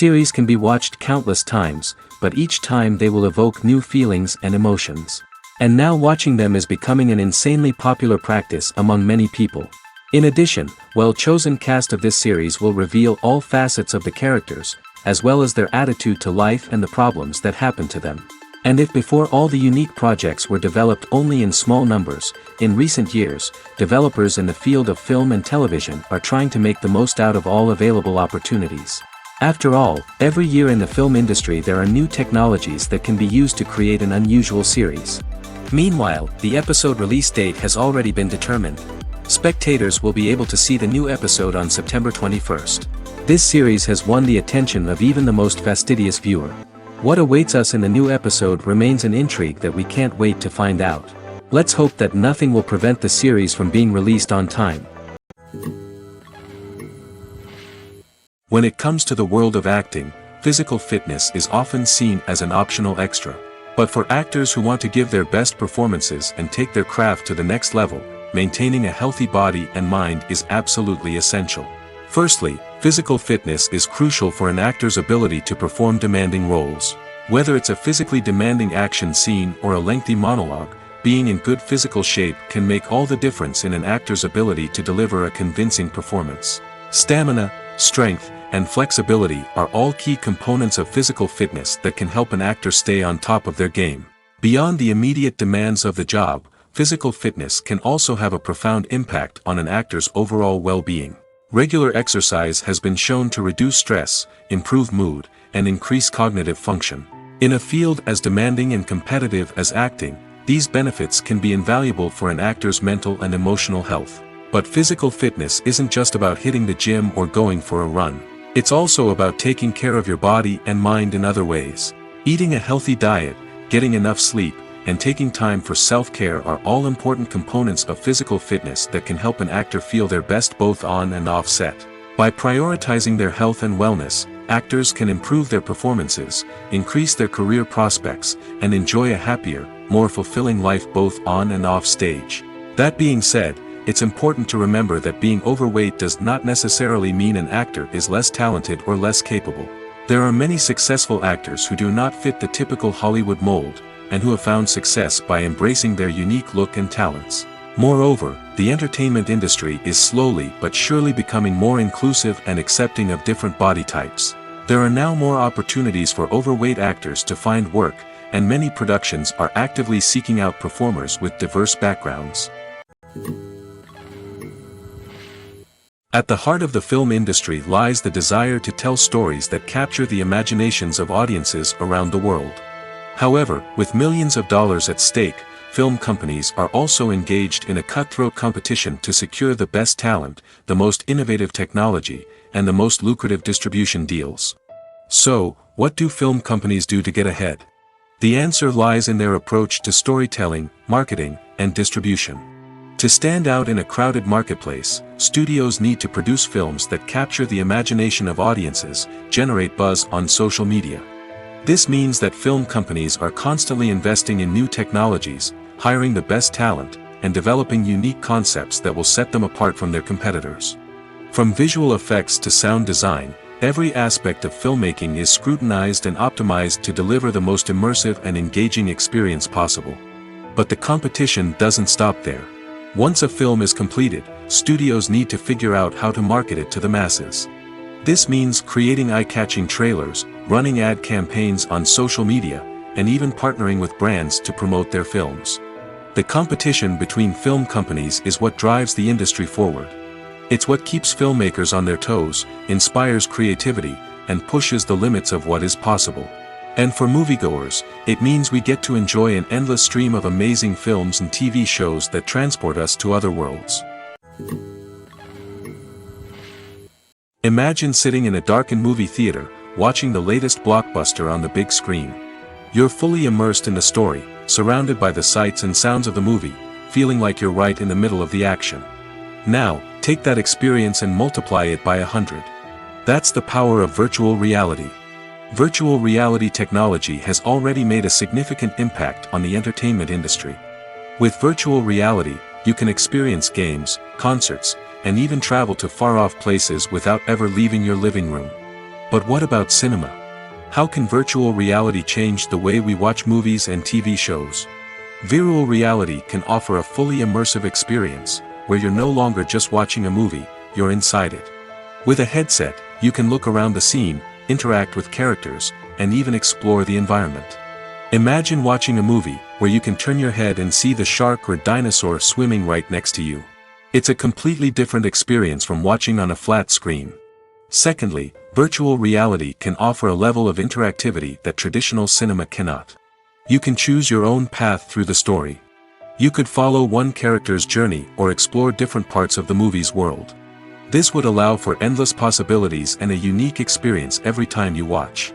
Series can be watched countless times, but each time they will evoke new feelings and emotions. And now watching them is becoming an insanely popular practice among many people. In addition, well-chosen cast of this series will reveal all facets of the characters, as well as their attitude to life and the problems that happen to them. And if before all the unique projects were developed only in small numbers, in recent years, developers in the field of film and television are trying to make the most out of all available opportunities. After all, every year in the film industry there are new technologies that can be used to create an unusual series. Meanwhile, the episode release date has already been determined. Spectators will be able to see the new episode on September 21st. This series has won the attention of even the most fastidious viewer. What awaits us in the new episode remains an intrigue that we can't wait to find out. Let's hope that nothing will prevent the series from being released on time. When it comes to the world of acting, physical fitness is often seen as an optional extra. But for actors who want to give their best performances and take their craft to the next level, maintaining a healthy body and mind is absolutely essential. Firstly, physical fitness is crucial for an actor's ability to perform demanding roles. Whether it's a physically demanding action scene or a lengthy monologue, being in good physical shape can make all the difference in an actor's ability to deliver a convincing performance. Stamina, strength, and flexibility are all key components of physical fitness that can help an actor stay on top of their game. Beyond the immediate demands of the job, physical fitness can also have a profound impact on an actor's overall well-being. Regular exercise has been shown to reduce stress, improve mood, and increase cognitive function. In a field as demanding and competitive as acting, these benefits can be invaluable for an actor's mental and emotional health. But physical fitness isn't just about hitting the gym or going for a run. It's also about taking care of your body and mind in other ways. Eating a healthy diet, getting enough sleep, and taking time for self-care are all important components of physical fitness that can help an actor feel their best both on and off set. By prioritizing their health and wellness, actors can improve their performances, increase their career prospects, and enjoy a happier, more fulfilling life both on and off stage. That being said, it's important to remember that being overweight does not necessarily mean an actor is less talented or less capable. There are many successful actors who do not fit the typical Hollywood mold, and who have found success by embracing their unique look and talents. Moreover, the entertainment industry is slowly but surely becoming more inclusive and accepting of different body types. There are now more opportunities for overweight actors to find work, and many productions are actively seeking out performers with diverse backgrounds. At the heart of the film industry lies the desire to tell stories that capture the imaginations of audiences around the world. However, with millions of dollars at stake, film companies are also engaged in a cutthroat competition to secure the best talent, the most innovative technology, and the most lucrative distribution deals. So, what do film companies do to get ahead? The answer lies in their approach to storytelling, marketing, and distribution. To stand out in a crowded marketplace, studios need to produce films that capture the imagination of audiences, generate buzz on social media. This means that film companies are constantly investing in new technologies, hiring the best talent, and developing unique concepts that will set them apart from their competitors. From visual effects to sound design, every aspect of filmmaking is scrutinized and optimized to deliver the most immersive and engaging experience possible. But the competition doesn't stop there. Once a film is completed, studios need to figure out how to market it to the masses. This means creating eye-catching trailers, running ad campaigns on social media, and even partnering with brands to promote their films. The competition between film companies is what drives the industry forward. It's what keeps filmmakers on their toes, inspires creativity, and pushes the limits of what is possible. And for moviegoers, it means we get to enjoy an endless stream of amazing films and TV shows that transport us to other worlds. Imagine sitting in a darkened movie theater, watching the latest blockbuster on the big screen. You're fully immersed in the story, surrounded by the sights and sounds of the movie, feeling like you're right in the middle of the action. Now, take that experience and multiply it by 100. That's the power of virtual reality. Virtual reality technology has already made a significant impact on the entertainment industry. With virtual reality, you can experience games, concerts, and even travel to far-off places without ever leaving your living room. But what about cinema? How can virtual reality change the way we watch movies and TV shows? Virtual reality can offer a fully immersive experience, where you're no longer just watching a movie, you're inside it. With a headset, you can look around the scene, interact with characters, and even explore the environment. Imagine watching a movie, where you can turn your head and see the shark or dinosaur swimming right next to you. It's a completely different experience from watching on a flat screen. Secondly, virtual reality can offer a level of interactivity that traditional cinema cannot. You can choose your own path through the story. You could follow one character's journey or explore different parts of the movie's world. This would allow for endless possibilities and a unique experience every time you watch.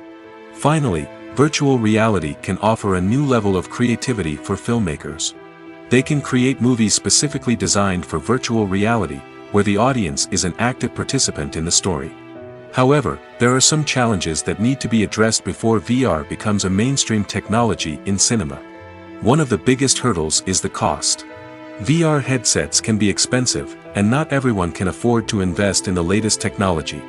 Finally, virtual reality can offer a new level of creativity for filmmakers. They can create movies specifically designed for virtual reality, where the audience is an active participant in the story. However, there are some challenges that need to be addressed before VR becomes a mainstream technology in cinema. One of the biggest hurdles is the cost. VR headsets can be expensive, and not everyone can afford to invest in the latest technology.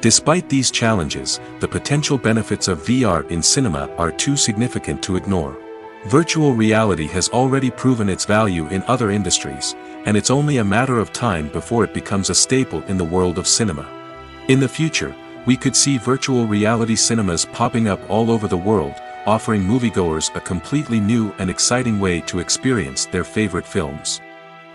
Despite these challenges, the potential benefits of VR in cinema are too significant to ignore. Virtual reality has already proven its value in other industries, and it's only a matter of time before it becomes a staple in the world of cinema. In the future, we could see virtual reality cinemas popping up all over the world, offering moviegoers a completely new and exciting way to experience their favorite films.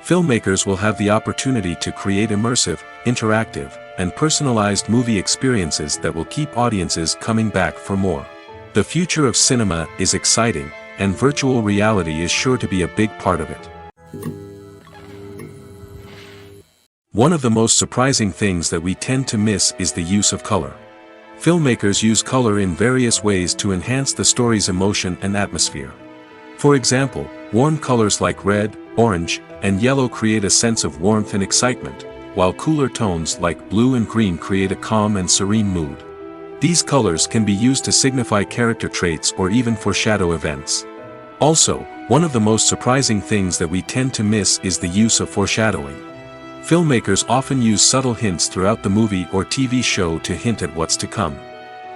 Filmmakers will have the opportunity to create immersive, interactive, and personalized movie experiences that will keep audiences coming back for more. The future of cinema is exciting, and virtual reality is sure to be a big part of it. One of the most surprising things that we tend to miss is the use of color. Filmmakers use color in various ways to enhance the story's emotion and atmosphere. For example, warm colors like red, orange, and yellow create a sense of warmth and excitement, while cooler tones like blue and green create a calm and serene mood. These colors can be used to signify character traits or even foreshadow events. Also, one of the most surprising things that we tend to miss is the use of foreshadowing. Filmmakers often use subtle hints throughout the movie or TV show to hint at what's to come.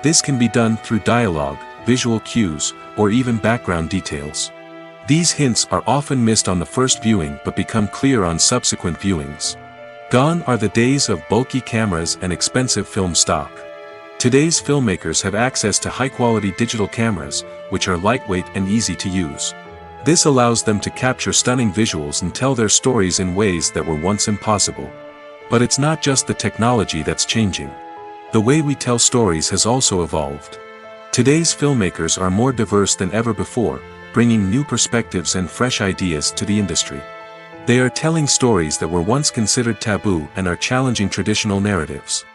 This can be done through dialogue, visual cues, or even background details. These hints are often missed on the first viewing but become clear on subsequent viewings. Gone are the days of bulky cameras and expensive film stock. Today's filmmakers have access to high-quality digital cameras, which are lightweight and easy to use. This allows them to capture stunning visuals and tell their stories in ways that were once impossible. But it's not just the technology that's changing. The way we tell stories has also evolved. Today's filmmakers are more diverse than ever before, bringing new perspectives and fresh ideas to the industry. They are telling stories that were once considered taboo and are challenging traditional narratives.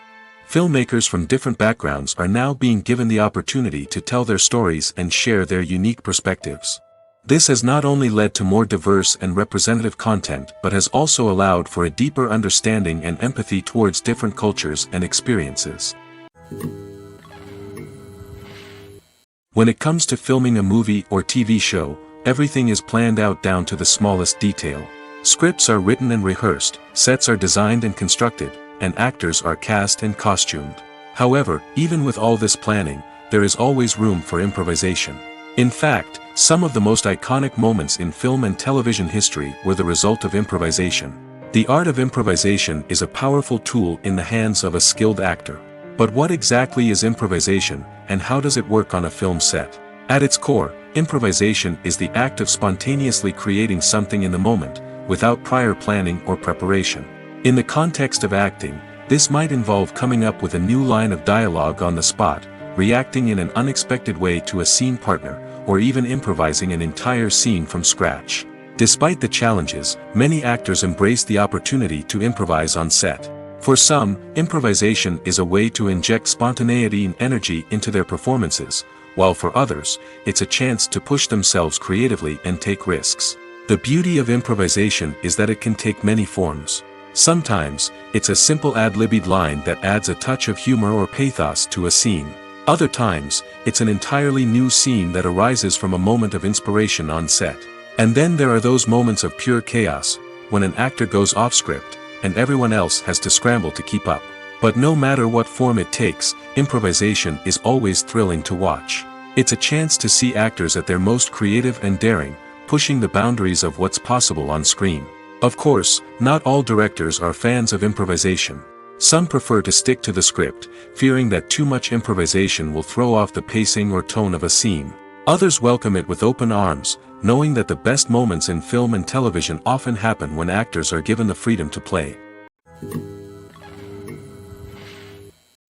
Filmmakers from different backgrounds are now being given the opportunity to tell their stories and share their unique perspectives. This has not only led to more diverse and representative content but has also allowed for a deeper understanding and empathy towards different cultures and experiences. When it comes to filming a movie or TV show, everything is planned out down to the smallest detail. Scripts are written and rehearsed, sets are designed and constructed, and actors are cast and costumed. However, even with all this planning, there is always room for improvisation. In fact, some of the most iconic moments in film and television history were the result of improvisation. The art of improvisation is a powerful tool in the hands of a skilled actor. But what exactly is improvisation, and how does it work on a film set? At its core, improvisation is the act of spontaneously creating something in the moment, without prior planning or preparation. In the context of acting, this might involve coming up with a new line of dialogue on the spot, reacting in an unexpected way to a scene partner, or even improvising an entire scene from scratch. Despite the challenges, many actors embrace the opportunity to improvise on set. For some, improvisation is a way to inject spontaneity and energy into their performances, while for others, it's a chance to push themselves creatively and take risks. The beauty of improvisation is that it can take many forms. Sometimes, it's a simple ad-libbed line that adds a touch of humor or pathos to a scene. Other times, it's an entirely new scene that arises from a moment of inspiration on set. And then there are those moments of pure chaos, when an actor goes off script, and everyone else has to scramble to keep up. But no matter what form it takes, improvisation is always thrilling to watch. It's a chance to see actors at their most creative and daring, pushing the boundaries of what's possible on screen. Of course, not all directors are fans of improvisation. Some prefer to stick to the script, fearing that too much improvisation will throw off the pacing or tone of a scene. Others welcome it with open arms, knowing that the best moments in film and television often happen when actors are given the freedom to play.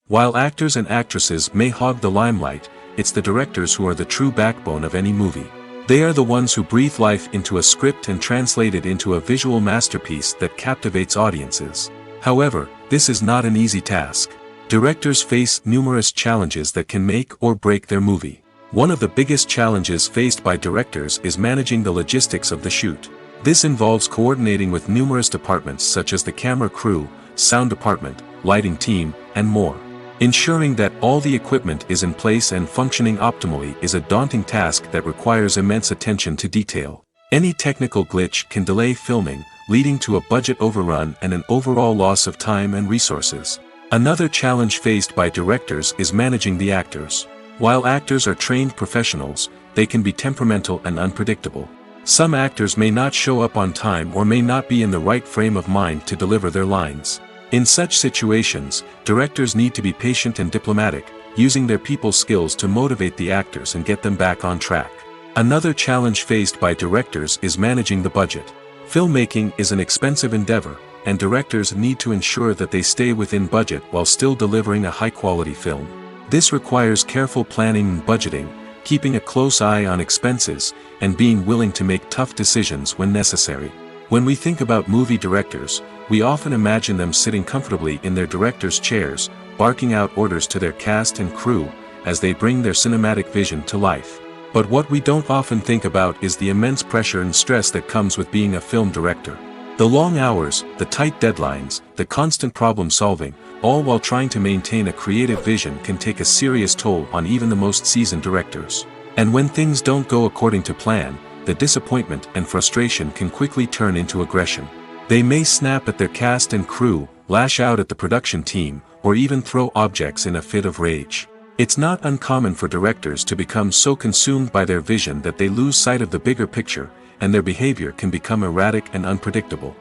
While actors and actresses may hog the limelight, it's the directors who are the true backbone of any movie. They are the ones who breathe life into a script and translate it into a visual masterpiece that captivates audiences. However, this is not an easy task. Directors face numerous challenges that can make or break their movie. One of the biggest challenges faced by directors is managing the logistics of the shoot. This involves coordinating with numerous departments such as the camera crew, sound department, lighting team, and more. Ensuring that all the equipment is in place and functioning optimally is a daunting task that requires immense attention to detail. Any technical glitch can delay filming, leading to a budget overrun and an overall loss of time and resources. Another challenge faced by directors is managing the actors. While actors are trained professionals, they can be temperamental and unpredictable. Some actors may not show up on time or may not be in the right frame of mind to deliver their lines. In such situations, directors need to be patient and diplomatic, using their people skills to motivate the actors and get them back on track. Another challenge faced by directors is managing the budget. Filmmaking is an expensive endeavor, and directors need to ensure that they stay within budget while still delivering a high-quality film. This requires careful planning and budgeting, keeping a close eye on expenses, and being willing to make tough decisions when necessary. When we think about movie directors, we often imagine them sitting comfortably in their director's chairs, barking out orders to their cast and crew, as they bring their cinematic vision to life. But what we don't often think about is the immense pressure and stress that comes with being a film director. The long hours, the tight deadlines, the constant problem solving, all while trying to maintain a creative vision can take a serious toll on even the most seasoned directors. And when things don't go according to plan, the disappointment and frustration can quickly turn into aggression. They may snap at their cast and crew, lash out at the production team, or even throw objects in a fit of rage. It's not uncommon for directors to become so consumed by their vision that they lose sight of the bigger picture, and their behavior can become erratic and unpredictable.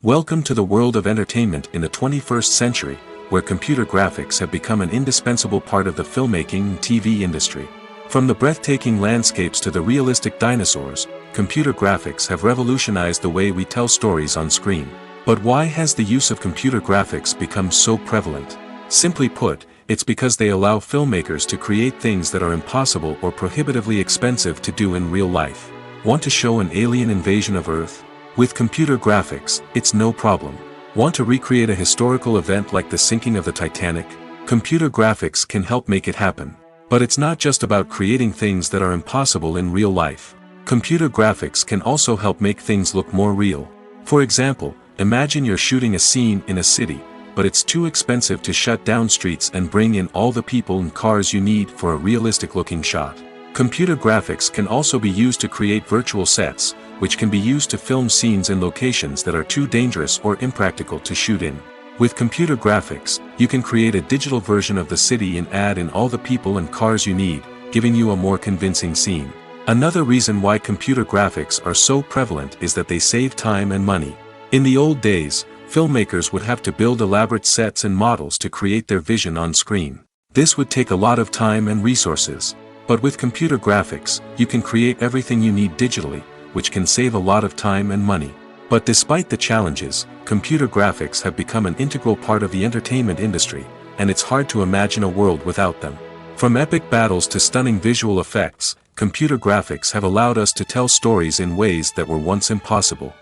Welcome to the world of entertainment in the 21st century, where computer graphics have become an indispensable part of the filmmaking and TV industry. From the breathtaking landscapes to the realistic dinosaurs, computer graphics have revolutionized the way we tell stories on screen. But why has the use of computer graphics become so prevalent? Simply put, it's because they allow filmmakers to create things that are impossible or prohibitively expensive to do in real life. Want to show an alien invasion of Earth? With computer graphics, it's no problem. Want to recreate a historical event like the sinking of the Titanic? Computer graphics can help make it happen. But it's not just about creating things that are impossible in real life. Computer graphics can also help make things look more real. For example, imagine you're shooting a scene in a city, but it's too expensive to shut down streets and bring in all the people and cars you need for a realistic-looking shot. Computer graphics can also be used to create virtual sets, which can be used to film scenes in locations that are too dangerous or impractical to shoot in. With computer graphics, you can create a digital version of the city and add in all the people and cars you need, giving you a more convincing scene. Another reason why computer graphics are so prevalent is that they save time and money. In the old days, filmmakers would have to build elaborate sets and models to create their vision on screen. This would take a lot of time and resources. But with computer graphics, you can create everything you need digitally, which can save a lot of time and money. But despite the challenges, computer graphics have become an integral part of the entertainment industry, and it's hard to imagine a world without them. From epic battles to stunning visual effects, computer graphics have allowed us to tell stories in ways that were once impossible.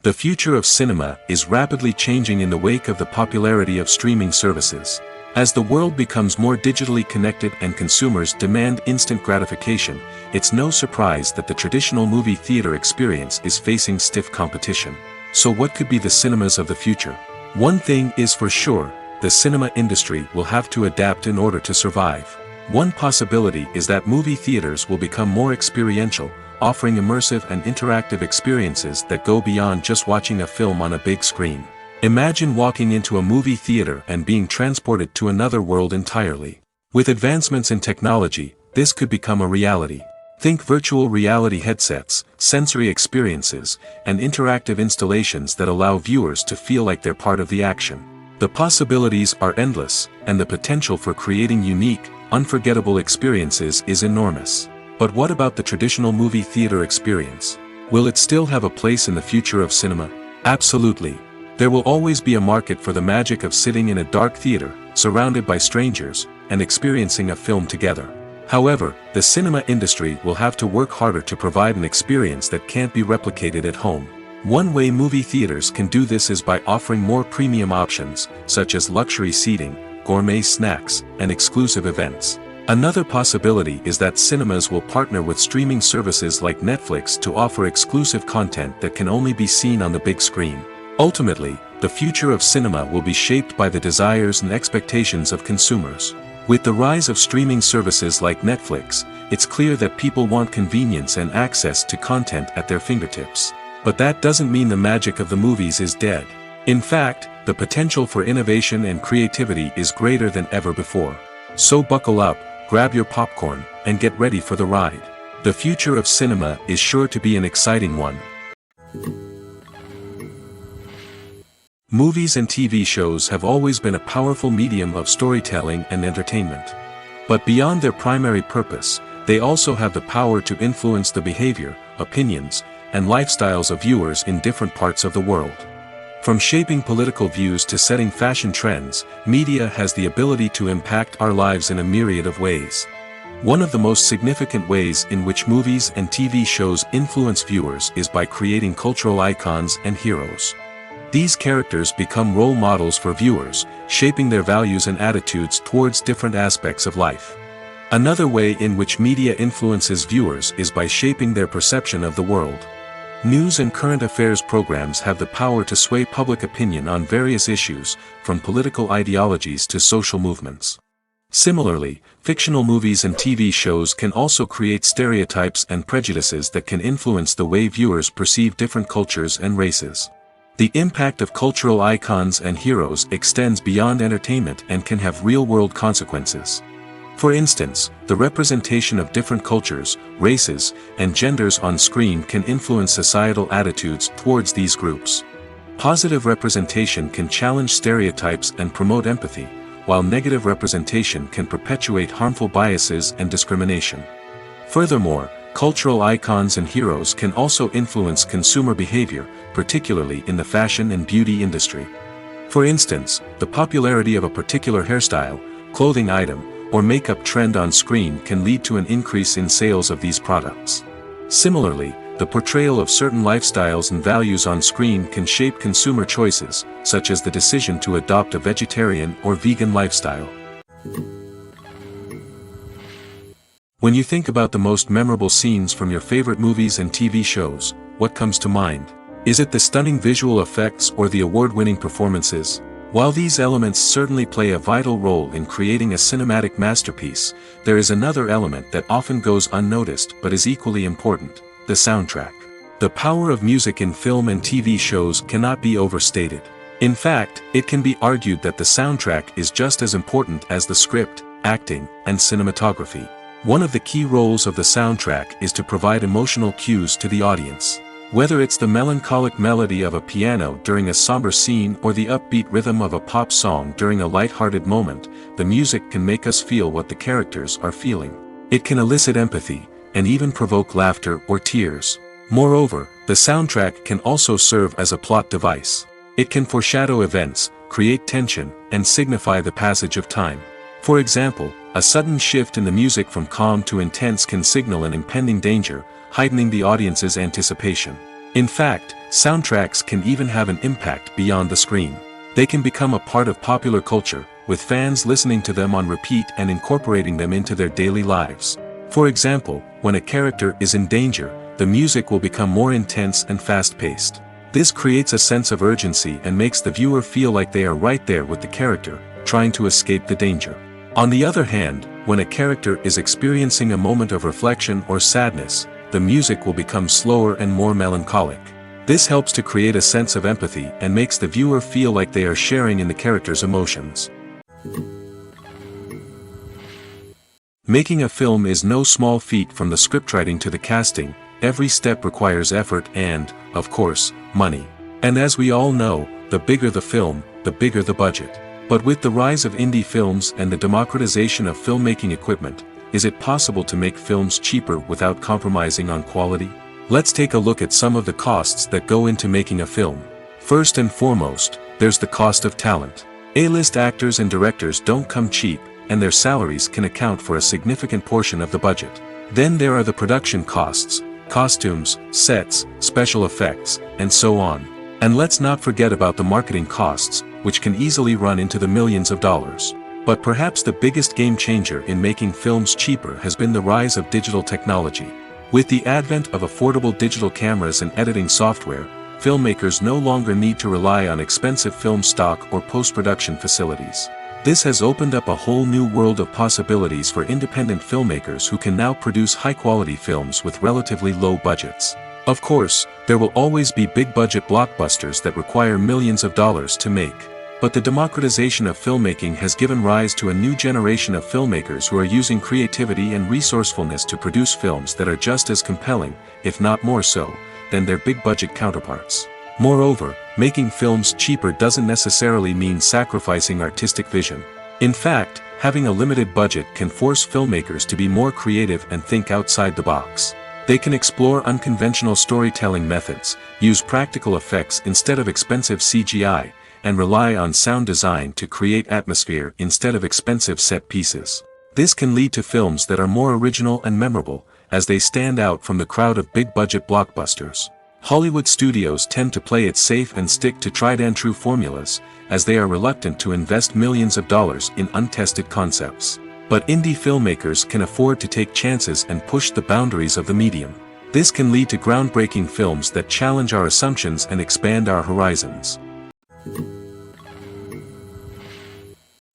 The future of cinema is rapidly changing in the wake of the popularity of streaming services. As the world becomes more digitally connected and consumers demand instant gratification, it's no surprise that the traditional movie theater experience is facing stiff competition. So what could be the cinemas of the future? One thing is for sure, the cinema industry will have to adapt in order to survive. One possibility is that movie theaters will become more experiential, offering immersive and interactive experiences that go beyond just watching a film on a big screen. Imagine walking into a movie theater and being transported to another world entirely. With advancements in technology, this could become a reality. Think virtual reality headsets, sensory experiences, and interactive installations that allow viewers to feel like they're part of the action. The possibilities are endless, and the potential for creating unique, unforgettable experiences is enormous. But what about the traditional movie theater experience? Will it still have a place in the future of cinema? Absolutely. There will always be a market for the magic of sitting in a dark theater, surrounded by strangers, and experiencing a film together. However, the cinema industry will have to work harder to provide an experience that can't be replicated at home. One way movie theaters can do this is by offering more premium options, such as luxury seating, gourmet snacks, and exclusive events. Another possibility is that cinemas will partner with streaming services like Netflix to offer exclusive content that can only be seen on the big screen. Ultimately, the future of cinema will be shaped by the desires and expectations of consumers. With the rise of streaming services like Netflix, it's clear that people want convenience and access to content at their fingertips. But that doesn't mean the magic of the movies is dead. In fact, the potential for innovation and creativity is greater than ever before. So buckle up, grab your popcorn, and get ready for the ride. The future of cinema is sure to be an exciting one. Movies and TV shows have always been a powerful medium of storytelling and entertainment. But beyond their primary purpose, they also have the power to influence the behavior, opinions, and lifestyles of viewers in different parts of the world. From shaping political views to setting fashion trends, media has the ability to impact our lives in a myriad of ways. One of the most significant ways in which movies and TV shows influence viewers is by creating cultural icons and heroes. These characters become role models for viewers, shaping their values and attitudes towards different aspects of life. Another way in which media influences viewers is by shaping their perception of the world. News and current affairs programs have the power to sway public opinion on various issues, from political ideologies to social movements. Similarly, fictional movies and TV shows can also create stereotypes and prejudices that can influence the way viewers perceive different cultures and races. The impact of cultural icons and heroes extends beyond entertainment and can have real-world consequences. For instance, the representation of different cultures, races, and genders on screen can influence societal attitudes towards these groups. Positive representation can challenge stereotypes and promote empathy, while negative representation can perpetuate harmful biases and discrimination. Furthermore, cultural icons and heroes can also influence consumer behavior, particularly in the fashion and beauty industry. For instance, the popularity of a particular hairstyle, clothing item, or makeup trend on screen can lead to an increase in sales of these products. Similarly, the portrayal of certain lifestyles and values on screen can shape consumer choices, such as the decision to adopt a vegetarian or vegan lifestyle. When you think about the most memorable scenes from your favorite movies and TV shows, what comes to mind? Is it the stunning visual effects or the award-winning performances? While these elements certainly play a vital role in creating a cinematic masterpiece, there is another element that often goes unnoticed but is equally important: the soundtrack. The power of music in film and TV shows cannot be overstated. In fact, it can be argued that the soundtrack is just as important as the script, acting, and cinematography. One of the key roles of the soundtrack is to provide emotional cues to the audience. Whether it's the melancholic melody of a piano during a somber scene or the upbeat rhythm of a pop song during a light-hearted moment, the music can make us feel what the characters are feeling. It can elicit empathy, and even provoke laughter or tears. Moreover, the soundtrack can also serve as a plot device. It can foreshadow events, create tension, and signify the passage of time. For example, a sudden shift in the music from calm to intense can signal an impending danger, heightening the audience's anticipation. In fact, soundtracks can even have an impact beyond the screen. They can become a part of popular culture, with fans listening to them on repeat and incorporating them into their daily lives. For example, when a character is in danger, the music will become more intense and fast-paced. This creates a sense of urgency and makes the viewer feel like they are right there with the character, trying to escape the danger. On the other hand, when a character is experiencing a moment of reflection or sadness, the music will become slower and more melancholic. This helps to create a sense of empathy and makes the viewer feel like they are sharing in the character's emotions. Making a film is no small feat. From the scriptwriting to the casting, every step requires effort and, of course, money. And as we all know, the bigger the film, the bigger the budget. But with the rise of indie films and the democratization of filmmaking equipment, is it possible to make films cheaper without compromising on quality? Let's take a look at some of the costs that go into making a film. First and foremost, there's the cost of talent. A-list actors and directors don't come cheap, and their salaries can account for a significant portion of the budget. Then there are the production costs, costumes, sets, special effects, and so on. And let's not forget about the marketing costs, which can easily run into the millions of dollars. But perhaps the biggest game changer in making films cheaper has been the rise of digital technology. With the advent of affordable digital cameras and editing software, filmmakers no longer need to rely on expensive film stock or post-production facilities. This has opened up a whole new world of possibilities for independent filmmakers who can now produce high-quality films with relatively low budgets. Of course, there will always be big-budget blockbusters that require millions of dollars to make. But the democratization of filmmaking has given rise to a new generation of filmmakers who are using creativity and resourcefulness to produce films that are just as compelling, if not more so, than their big-budget counterparts. Moreover, making films cheaper doesn't necessarily mean sacrificing artistic vision. In fact, having a limited budget can force filmmakers to be more creative and think outside the box. They can explore unconventional storytelling methods, use practical effects instead of expensive CGI, and rely on sound design to create atmosphere instead of expensive set pieces. This can lead to films that are more original and memorable, as they stand out from the crowd of big-budget blockbusters. Hollywood studios tend to play it safe and stick to tried-and-true formulas, as they are reluctant to invest millions of dollars in untested concepts. But indie filmmakers can afford to take chances and push the boundaries of the medium. This can lead to groundbreaking films that challenge our assumptions and expand our horizons.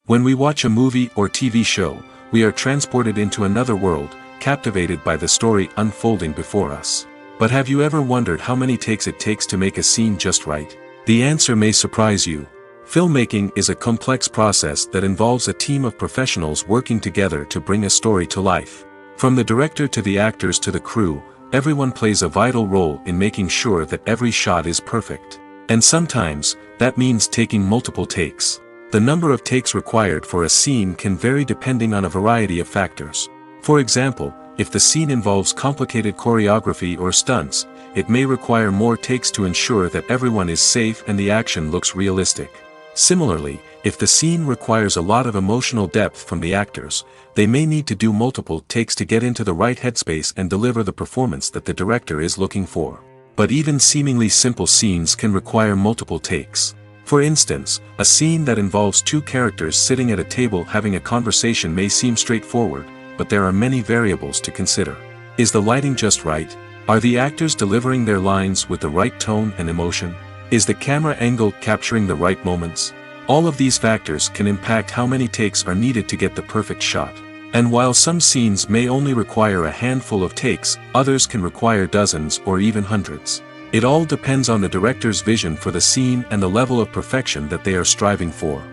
When we watch a movie or TV show, we are transported into another world, captivated by the story unfolding before us. But have you ever wondered how many takes it takes to make a scene just right? The answer may surprise you. Filmmaking is a complex process that involves a team of professionals working together to bring a story to life. From the director to the actors to the crew, everyone plays a vital role in making sure that every shot is perfect. And sometimes, that means taking multiple takes. The number of takes required for a scene can vary depending on a variety of factors. For example, if the scene involves complicated choreography or stunts, it may require more takes to ensure that everyone is safe and the action looks realistic. Similarly, if the scene requires a lot of emotional depth from the actors, they may need to do multiple takes to get into the right headspace and deliver the performance that the director is looking for. But even seemingly simple scenes can require multiple takes. For instance, a scene that involves two characters sitting at a table having a conversation may seem straightforward, but there are many variables to consider. Is the lighting just right? Are the actors delivering their lines with the right tone and emotion? Is the camera angle capturing the right moments? All of these factors can impact how many takes are needed to get the perfect shot. And while some scenes may only require a handful of takes, others can require dozens or even hundreds. It all depends on the director's vision for the scene and the level of perfection that they are striving for.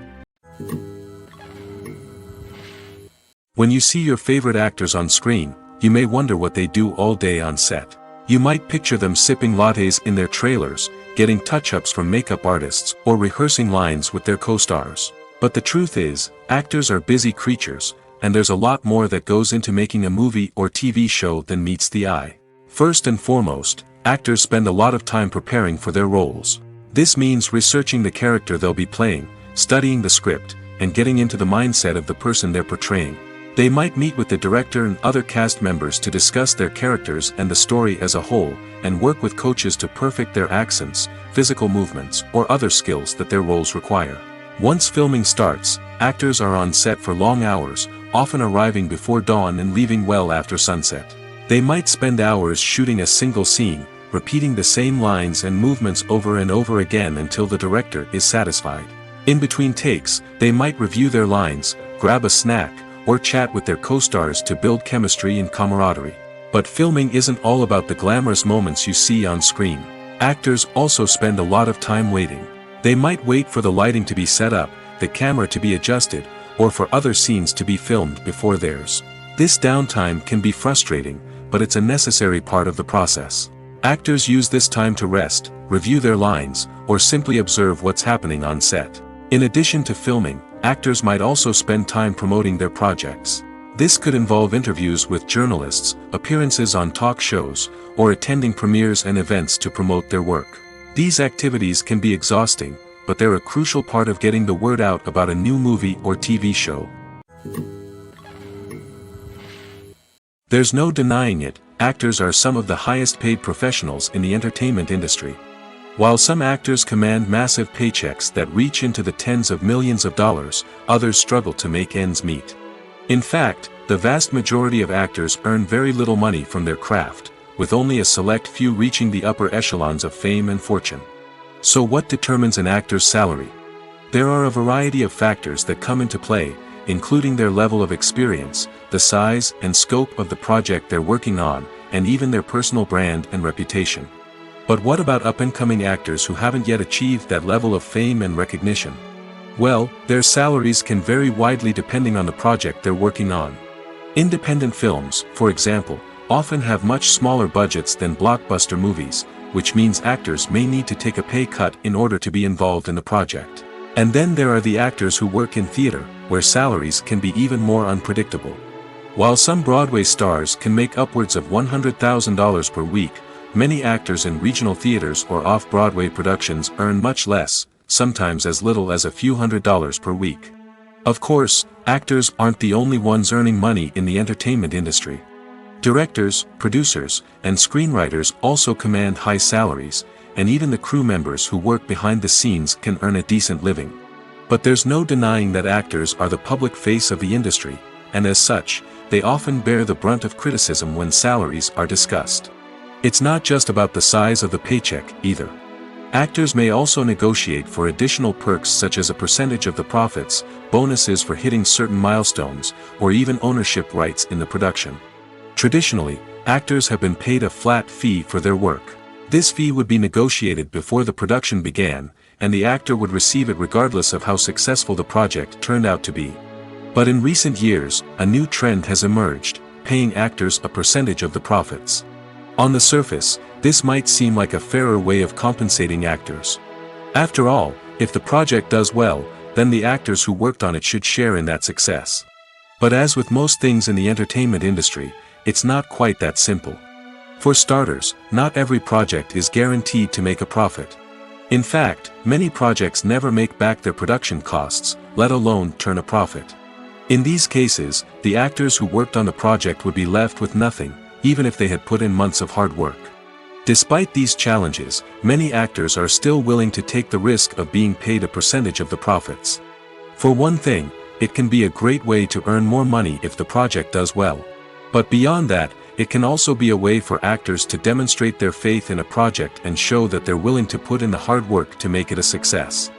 When you see your favorite actors on screen, you may wonder what they do all day on set. You might picture them sipping lattes in their trailers, getting touch-ups from makeup artists, or rehearsing lines with their co-stars. But the truth is, actors are busy creatures, and there's a lot more that goes into making a movie or TV show than meets the eye. First and foremost, actors spend a lot of time preparing for their roles. This means researching the character they'll be playing, studying the script, and getting into the mindset of the person they're portraying. They might meet with the director and other cast members to discuss their characters and the story as a whole, and work with coaches to perfect their accents, physical movements, or other skills that their roles require. Once filming starts, actors are on set for long hours, often arriving before dawn and leaving well after sunset. They might spend hours shooting a single scene, repeating the same lines and movements over and over again until the director is satisfied. In between takes, they might review their lines, grab a snack, or chat with their co-stars to build chemistry and camaraderie. But filming isn't all about the glamorous moments you see on screen. Actors also spend a lot of time waiting. They might wait for the lighting to be set up, the camera to be adjusted, or for other scenes to be filmed before theirs. This downtime can be frustrating, but it's a necessary part of the process. Actors use this time to rest, review their lines, or simply observe what's happening on set. In addition to filming, actors might also spend time promoting their projects. This could involve interviews with journalists, appearances on talk shows, or attending premieres and events to promote their work. These activities can be exhausting, but they're a crucial part of getting the word out about a new movie or TV show. There's no denying it, actors are some of the highest paid professionals in the entertainment industry. While some actors command massive paychecks that reach into the tens of millions of dollars, others struggle to make ends meet. In fact, the vast majority of actors earn very little money from their craft, with only a select few reaching the upper echelons of fame and fortune. So what determines an actor's salary? There are a variety of factors that come into play, including their level of experience, the size and scope of the project they're working on, and even their personal brand and reputation. But what about up-and-coming actors who haven't yet achieved that level of fame and recognition? Well, their salaries can vary widely depending on the project they're working on. Independent films, for example, often have much smaller budgets than blockbuster movies, which means actors may need to take a pay cut in order to be involved in the project. And then there are the actors who work in theater, where salaries can be even more unpredictable. While some Broadway stars can make upwards of $100,000 per week, many actors in regional theaters or off-Broadway productions earn much less, sometimes as little as a few $100s per week. Of course, actors aren't the only ones earning money in the entertainment industry. Directors, producers, and screenwriters also command high salaries, and even the crew members who work behind the scenes can earn a decent living. But there's no denying that actors are the public face of the industry, and as such, they often bear the brunt of criticism when salaries are discussed. It's not just about the size of the paycheck, either. Actors may also negotiate for additional perks such as a percentage of the profits, bonuses for hitting certain milestones, or even ownership rights in the production. Traditionally, actors have been paid a flat fee for their work. This fee would be negotiated before the production began, and the actor would receive it regardless of how successful the project turned out to be. But in recent years, a new trend has emerged, paying actors a percentage of the profits. On the surface, this might seem like a fairer way of compensating actors. After all, if the project does well, then the actors who worked on it should share in that success. But as with most things in the entertainment industry, it's not quite that simple. For starters, not every project is guaranteed to make a profit. In fact, many projects never make back their production costs, let alone turn a profit. In these cases, the actors who worked on the project would be left with nothing, even if they had put in months of hard work. Despite these challenges, many actors are still willing to take the risk of being paid a percentage of the profits. For one thing, it can be a great way to earn more money if the project does well. But beyond that, it can also be a way for actors to demonstrate their faith in a project and show that they're willing to put in the hard work to make it a success.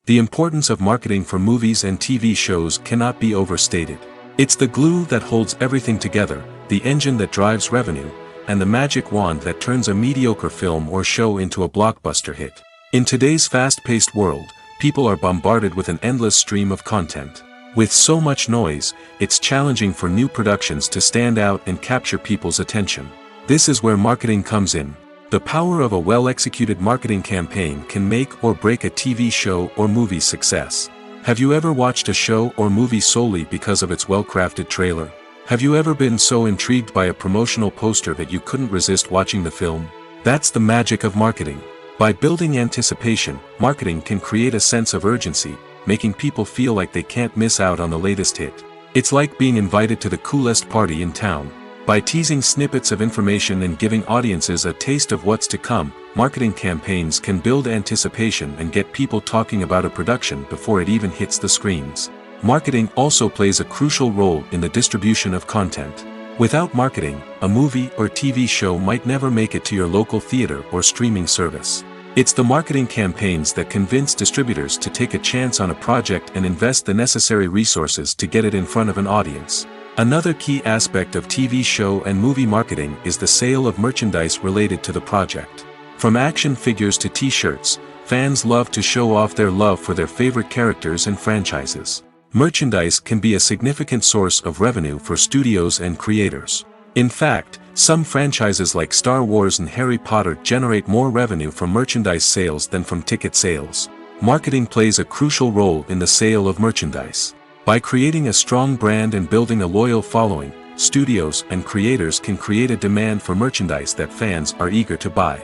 The importance of marketing for movies and TV shows cannot be overstated. It's the glue that holds everything together, the engine that drives revenue, and the magic wand that turns a mediocre film or show into a blockbuster hit. In today's fast-paced world, people are bombarded with an endless stream of content. With so much noise, it's challenging for new productions to stand out and capture people's attention. This is where marketing comes in. The power of a well-executed marketing campaign can make or break a TV show or movie's success. Have you ever watched a show or movie solely because of its well-crafted trailer? Have you ever been so intrigued by a promotional poster that you couldn't resist watching the film? That's the magic of marketing. By building anticipation, marketing can create a sense of urgency, making people feel like they can't miss out on the latest hit. It's like being invited to the coolest party in town. By teasing snippets of information and giving audiences a taste of what's to come, marketing campaigns can build anticipation and get people talking about a production before it even hits the screens. Marketing also plays a crucial role in the distribution of content. Without marketing, a movie or TV show might never make it to your local theater or streaming service. It's the marketing campaigns that convince distributors to take a chance on a project and invest the necessary resources to get it in front of an audience. Another key aspect of TV show and movie marketing is the sale of merchandise related to the project. From action figures to t-shirts, fans love to show off their love for their favorite characters and franchises. Merchandise can be a significant source of revenue for studios and creators. In fact, some franchises like Star Wars and Harry Potter generate more revenue from merchandise sales than from ticket sales. Marketing plays a crucial role in the sale of merchandise. By creating a strong brand and building a loyal following, studios and creators can create a demand for merchandise that fans are eager to buy.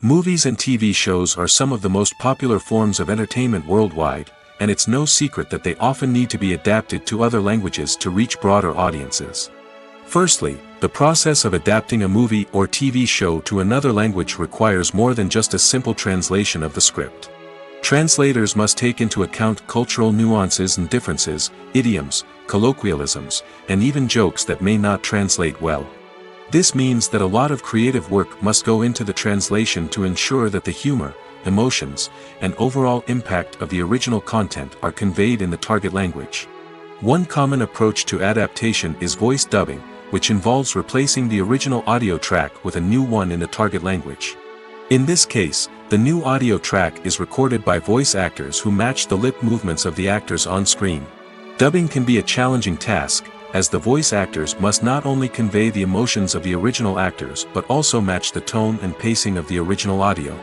Movies and TV shows are some of the most popular forms of entertainment worldwide, and it's no secret that they often need to be adapted to other languages to reach broader audiences. Firstly, the process of adapting a movie or TV show to another language requires more than just a simple translation of the script. Translators must take into account cultural nuances and differences, idioms, colloquialisms, and even jokes that may not translate well. This means that a lot of creative work must go into the translation to ensure that the humor, emotions, and overall impact of the original content are conveyed in the target language. One common approach to adaptation is voice dubbing, which involves replacing the original audio track with a new one in the target language. In this case, the new audio track is recorded by voice actors who match the lip movements of the actors on screen. Dubbing can be a challenging task, as the voice actors must not only convey the emotions of the original actors but also match the tone and pacing of the original audio.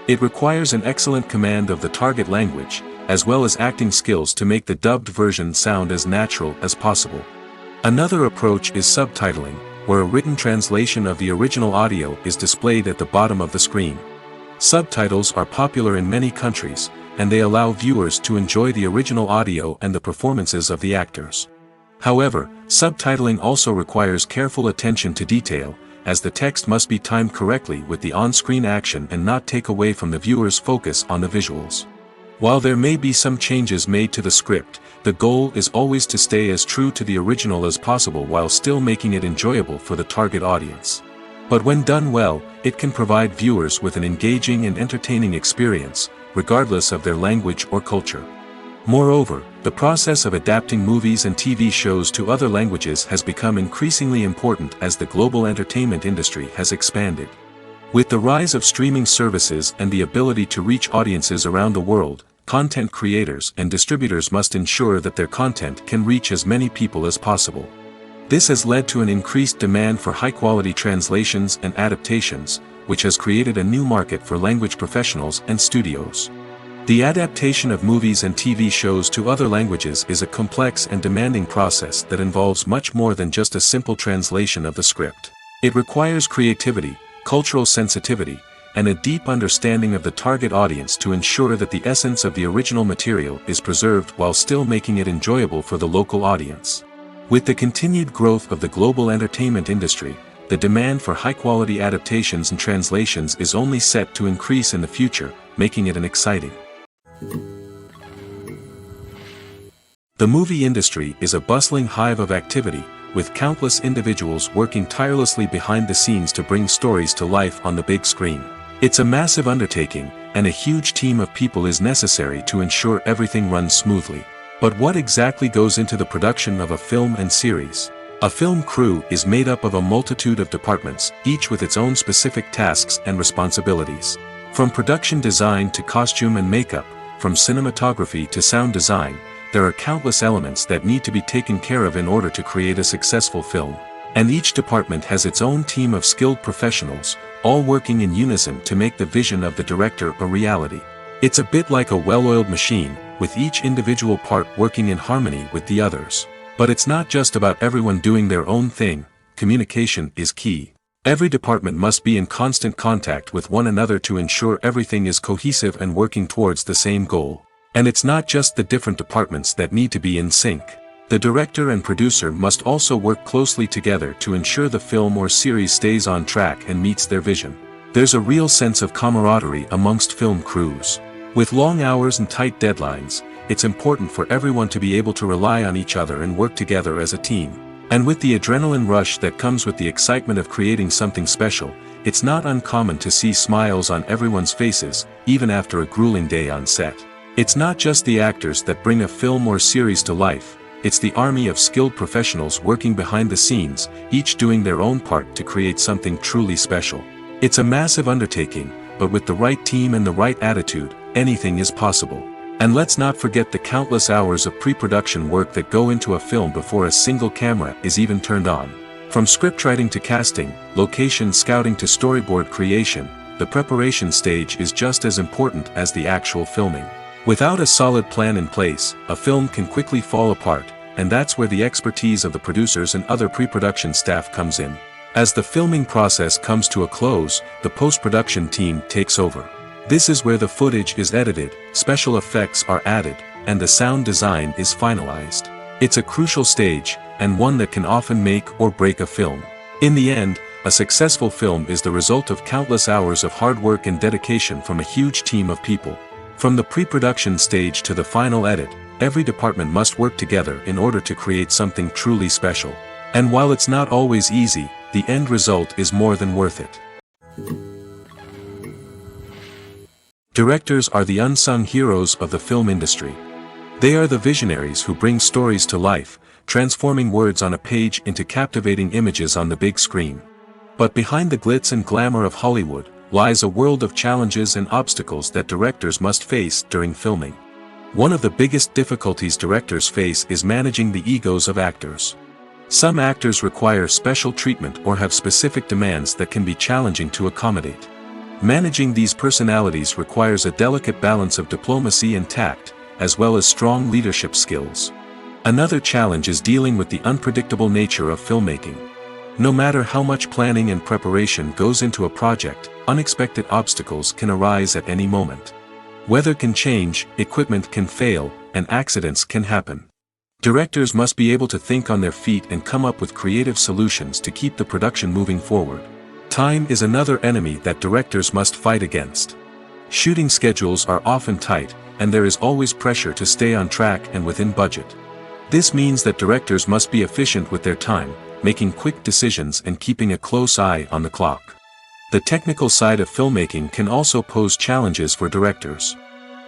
It requires an excellent command of the target language, as well as acting skills to make the dubbed version sound as natural as possible. Another approach is subtitling, where a written translation of the original audio is displayed at the bottom of the screen. Subtitles are popular in many countries, and they allow viewers to enjoy the original audio and the performances of the actors. However, subtitling also requires careful attention to detail, as the text must be timed correctly with the on-screen action and not take away from the viewer's focus on the visuals. While there may be some changes made to the script, the goal is always to stay as true to the original as possible while still making it enjoyable for the target audience. But when done well, it can provide viewers with an engaging and entertaining experience, regardless of their language or culture. Moreover, the process of adapting movies and TV shows to other languages has become increasingly important as the global entertainment industry has expanded. With the rise of streaming services and the ability to reach audiences around the world, content creators and distributors must ensure that their content can reach as many people as possible. This has led to an increased demand for high-quality translations and adaptations, which has created a new market for language professionals and studios. The adaptation of movies and TV shows to other languages is a complex and demanding process that involves much more than just a simple translation of the script. It requires creativity, cultural sensitivity, and a deep understanding of the target audience to ensure that the essence of the original material is preserved while still making it enjoyable for the local audience. With the continued growth of the global entertainment industry, the demand for high-quality adaptations and translations is only set to increase in the future, making it an exciting. The movie industry is a bustling hive of activity, with countless individuals working tirelessly behind the scenes to bring stories to life on the big screen. It's a massive undertaking, and a huge team of people is necessary to ensure everything runs smoothly. But what exactly goes into the production of a film and series? A film crew is made up of a multitude of departments, each with its own specific tasks and responsibilities. From production design to costume and makeup, from cinematography to sound design, there are countless elements that need to be taken care of in order to create a successful film. And each department has its own team of skilled professionals, all working in unison to make the vision of the director a reality. It's a bit like a well-oiled machine, with each individual part working in harmony with the others. But it's not just about everyone doing their own thing. Communication is key. Every department must be in constant contact with one another to ensure everything is cohesive and working towards the same goal. And it's not just the different departments that need to be in sync. The director and producer must also work closely together to ensure the film or series stays on track and meets their vision. There's a real sense of camaraderie amongst film crews. With long hours and tight deadlines, it's important for everyone to be able to rely on each other and work together as a team. And with the adrenaline rush that comes with the excitement of creating something special, it's not uncommon to see smiles on everyone's faces, even after a grueling day on set. It's not just the actors that bring a film or series to life. It's the army of skilled professionals working behind the scenes, each doing their own part to create something truly special. It's a massive undertaking, but with the right team and the right attitude, anything is possible. And let's not forget the countless hours of pre-production work that go into a film before a single camera is even turned on. From scriptwriting to casting, location scouting to storyboard creation, the preparation stage is just as important as the actual filming. Without a solid plan in place, a film can quickly fall apart, and that's where the expertise of the producers and other pre-production staff comes in. As the filming process comes to a close, the post-production team takes over. This is where the footage is edited, special effects are added, and the sound design is finalized. It's a crucial stage, and one that can often make or break a film. In the end, a successful film is the result of countless hours of hard work and dedication from a huge team of people. From the pre-production stage to the final edit, every department must work together in order to create something truly special. And while it's not always easy, the end result is more than worth it. Directors are the unsung heroes of the film industry. They are the visionaries who bring stories to life, transforming words on a page into captivating images on the big screen. But behind the glitz and glamour of Hollywood, lies a world of challenges and obstacles that directors must face during filming. One of the biggest difficulties directors face is managing the egos of actors. Some actors require special treatment or have specific demands that can be challenging to accommodate. Managing these personalities requires a delicate balance of diplomacy and tact, as well as strong leadership skills. Another challenge is dealing with the unpredictable nature of filmmaking. No matter how much planning and preparation goes into a project, unexpected obstacles can arise at any moment. Weather can change, equipment can fail, and accidents can happen. Directors must be able to think on their feet and come up with creative solutions to keep the production moving forward. Time is another enemy that directors must fight against. Shooting schedules are often tight, and there is always pressure to stay on track and within budget. This means that directors must be efficient with their time, making quick decisions and keeping a close eye on the clock. The technical side of filmmaking can also pose challenges for directors.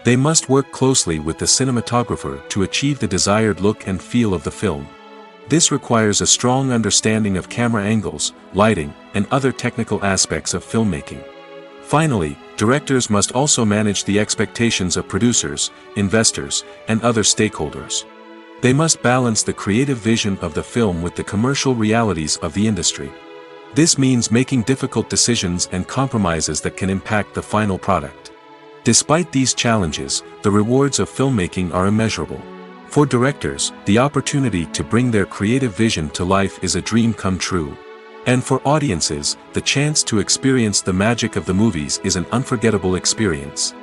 They must work closely with the cinematographer to achieve the desired look and feel of the film. This requires a strong understanding of camera angles, lighting, and other technical aspects of filmmaking. Finally, directors must also manage the expectations of producers, investors, and other stakeholders. They must balance the creative vision of the film with the commercial realities of the industry. This means making difficult decisions and compromises that can impact the final product. Despite these challenges, the rewards of filmmaking are immeasurable. For directors, the opportunity to bring their creative vision to life is a dream come true. And for audiences, the chance to experience the magic of the movies is an unforgettable experience.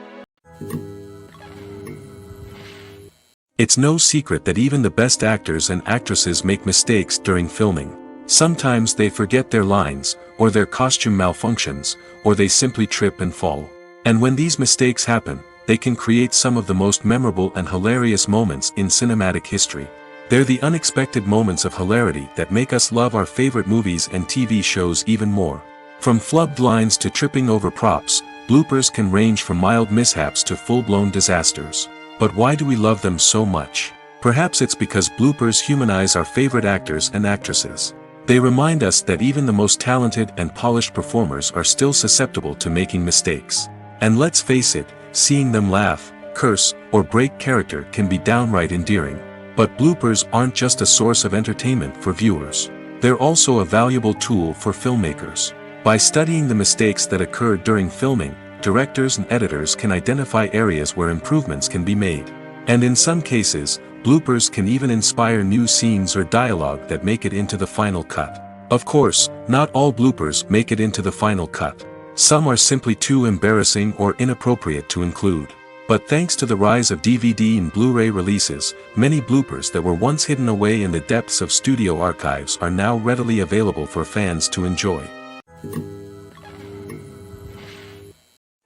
It's no secret that even the best actors and actresses make mistakes during filming. Sometimes they forget their lines, or their costume malfunctions, or they simply trip and fall. And when these mistakes happen, they can create some of the most memorable and hilarious moments in cinematic history. They're the unexpected moments of hilarity that make us love our favorite movies and TV shows even more. From flubbed lines to tripping over props, bloopers can range from mild mishaps to full-blown disasters. But why do we love them so much? Perhaps it's because bloopers humanize our favorite actors and actresses. They remind us that even the most talented and polished performers are still susceptible to making mistakes. And let's face it, seeing them laugh, curse, or break character can be downright endearing. But bloopers aren't just a source of entertainment for viewers. They're also a valuable tool for filmmakers. By studying the mistakes that occurred during filming, directors and editors can identify areas where improvements can be made. And in some cases, bloopers can even inspire new scenes or dialogue that make it into the final cut. Of course, not all bloopers make it into the final cut. Some are simply too embarrassing or inappropriate to include. But thanks to the rise of DVD and Blu-ray releases, many bloopers that were once hidden away in the depths of studio archives are now readily available for fans to enjoy.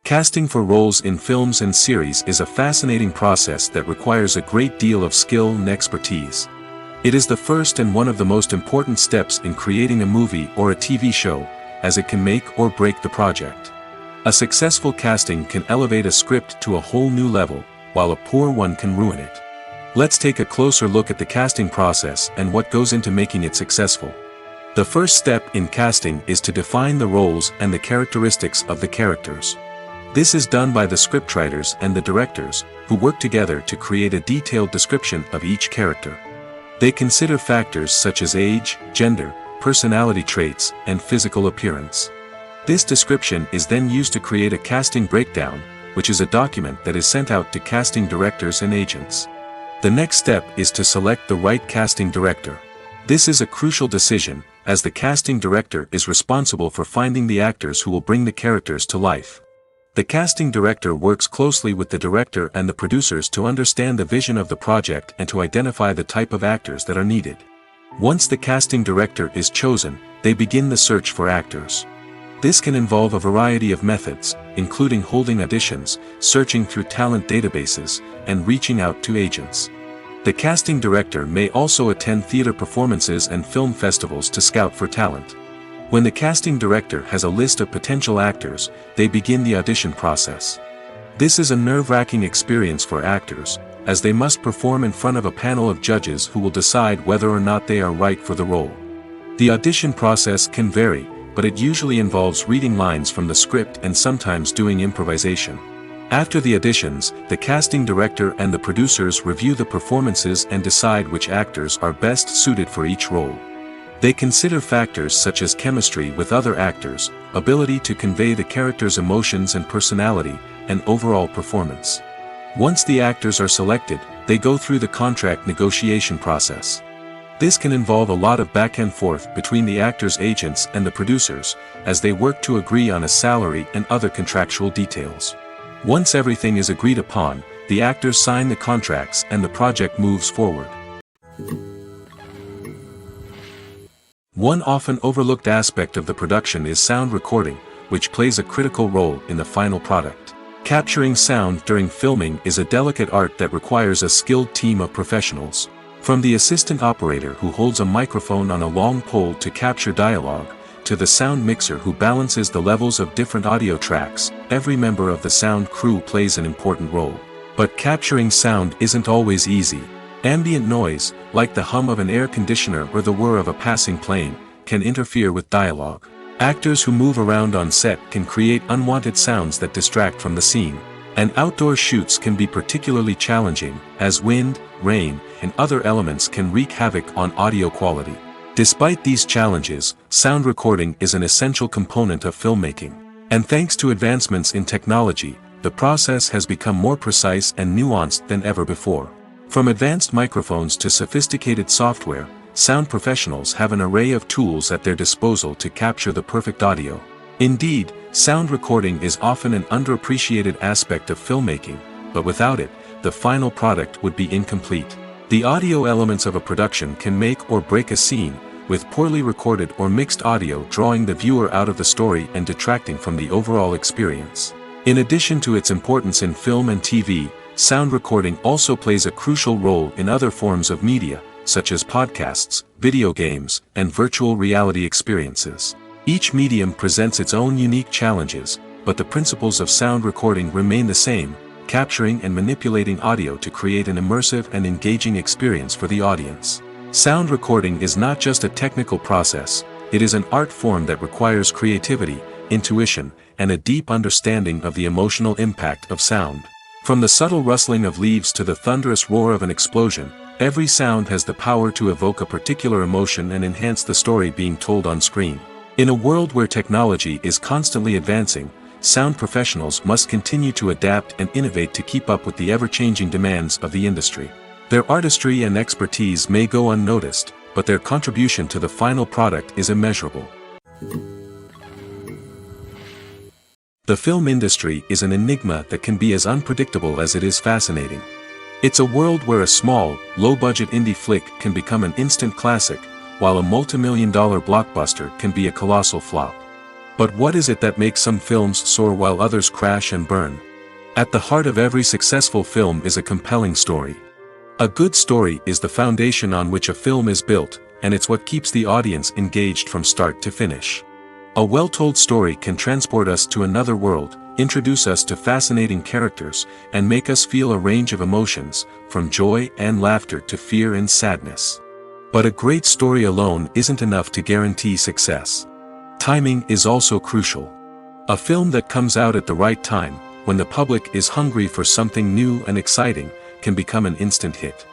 Casting for roles in films and series is a fascinating process that requires a great deal of skill and expertise. It is the first and one of the most important steps in creating a movie or a TV show, as it can make or break the project. A successful casting can elevate a script to a whole new level, while a poor one can ruin it. Let's take a closer look at the casting process and what goes into making it successful. The first step in casting is to define the roles and the characteristics of the characters. This is done by the scriptwriters and the directors, who work together to create a detailed description of each character. They consider factors such as age, gender, personality traits, and physical appearance. This description is then used to create a casting breakdown, which is a document that is sent out to casting directors and agents. The next step is to select the right casting director. This is a crucial decision, as the casting director is responsible for finding the actors who will bring the characters to life. The casting director works closely with the director and the producers to understand the vision of the project and to identify the type of actors that are needed. Once the casting director is chosen, they begin the search for actors. This can involve a variety of methods, including holding auditions, searching through talent databases, and reaching out to agents. The casting director may also attend theater performances and film festivals to scout for talent. When the casting director has a list of potential actors, they begin the audition process. This is a nerve-wracking experience for actors, as they must perform in front of a panel of judges who will decide whether or not they are right for the role. The audition process can vary, but it usually involves reading lines from the script and sometimes doing improvisation. After the auditions, the casting director and the producers review the performances and decide which actors are best suited for each role. They consider factors such as chemistry with other actors, ability to convey the character's emotions and personality, and overall performance. Once the actors are selected, they go through the contract negotiation process. This can involve a lot of back and forth between the actors' agents and the producers, as they work to agree on a salary and other contractual details. Once everything is agreed upon, the actors sign the contracts and the project moves forward. One often overlooked aspect of the production is sound recording, which plays a critical role in the final product. Capturing sound during filming is a delicate art that requires a skilled team of professionals. From the assistant operator who holds a microphone on a long pole to capture dialogue, to the sound mixer who balances the levels of different audio tracks, every member of the sound crew plays an important role. But capturing sound isn't always easy. Ambient noise, like the hum of an air conditioner or the whir of a passing plane, can interfere with dialogue. Actors who move around on set can create unwanted sounds that distract from the scene. And outdoor shoots can be particularly challenging, as wind, rain, and other elements can wreak havoc on audio quality. Despite these challenges, sound recording is an essential component of filmmaking. And thanks to advancements in technology, the process has become more precise and nuanced than ever before. From advanced microphones to sophisticated software, sound professionals have an array of tools at their disposal to capture the perfect audio. Indeed, sound recording is often an underappreciated aspect of filmmaking, but without it, the final product would be incomplete. The audio elements of a production can make or break a scene, with poorly recorded or mixed audio drawing the viewer out of the story and detracting from the overall experience. In addition to its importance in film and TV, sound recording also plays a crucial role in other forms of media, such as podcasts, video games, and virtual reality experiences. Each medium presents its own unique challenges, but the principles of sound recording remain the same, capturing and manipulating audio to create an immersive and engaging experience for the audience. Sound recording is not just a technical process, it is an art form that requires creativity, intuition, and a deep understanding of the emotional impact of sound. From the subtle rustling of leaves to the thunderous roar of an explosion, every sound has the power to evoke a particular emotion and enhance the story being told on screen. In a world where technology is constantly advancing, sound professionals must continue to adapt and innovate to keep up with the ever-changing demands of the industry. Their artistry and expertise may go unnoticed, but their contribution to the final product is immeasurable. The film industry is an enigma that can be as unpredictable as it is fascinating. It's a world where a small, low-budget indie flick can become an instant classic, while a multi-million-dollar blockbuster can be a colossal flop. But what is it that makes some films soar while others crash and burn? At the heart of every successful film is a compelling story. A good story is the foundation on which a film is built, and it's what keeps the audience engaged from start to finish. A well-told story can transport us to another world, introduce us to fascinating characters, and make us feel a range of emotions, from joy and laughter to fear and sadness. But a great story alone isn't enough to guarantee success. Timing is also crucial. A film that comes out at the right time, when the public is hungry for something new and exciting, can become an instant hit.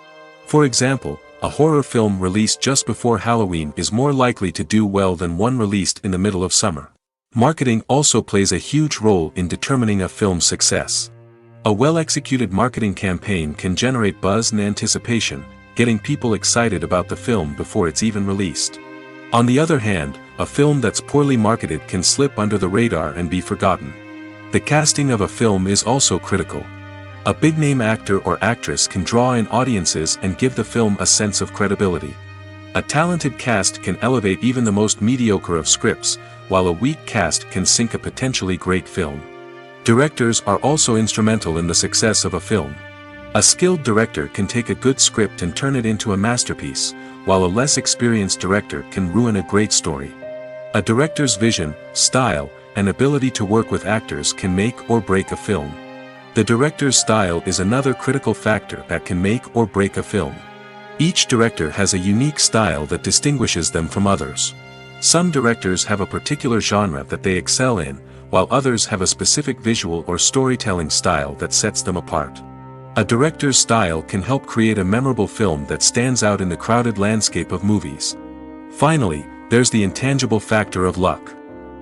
For example, a horror film released just before Halloween is more likely to do well than one released in the middle of summer. Marketing also plays a huge role in determining a film's success. A well-executed marketing campaign can generate buzz and anticipation, getting people excited about the film before it's even released. On the other hand, a film that's poorly marketed can slip under the radar and be forgotten. The casting of a film is also critical. A big-name actor or actress can draw in audiences and give the film a sense of credibility. A talented cast can elevate even the most mediocre of scripts, while a weak cast can sink a potentially great film. Directors are also instrumental in the success of a film. A skilled director can take a good script and turn it into a masterpiece, while a less experienced director can ruin a great story. A director's vision, style, and ability to work with actors can make or break a film. The director's style is another critical factor that can make or break a film. Each director has a unique style that distinguishes them from others. Some directors have a particular genre that they excel in, while others have a specific visual or storytelling style that sets them apart. A director's style can help create a memorable film that stands out in the crowded landscape of movies. Finally, there's the intangible factor of luck.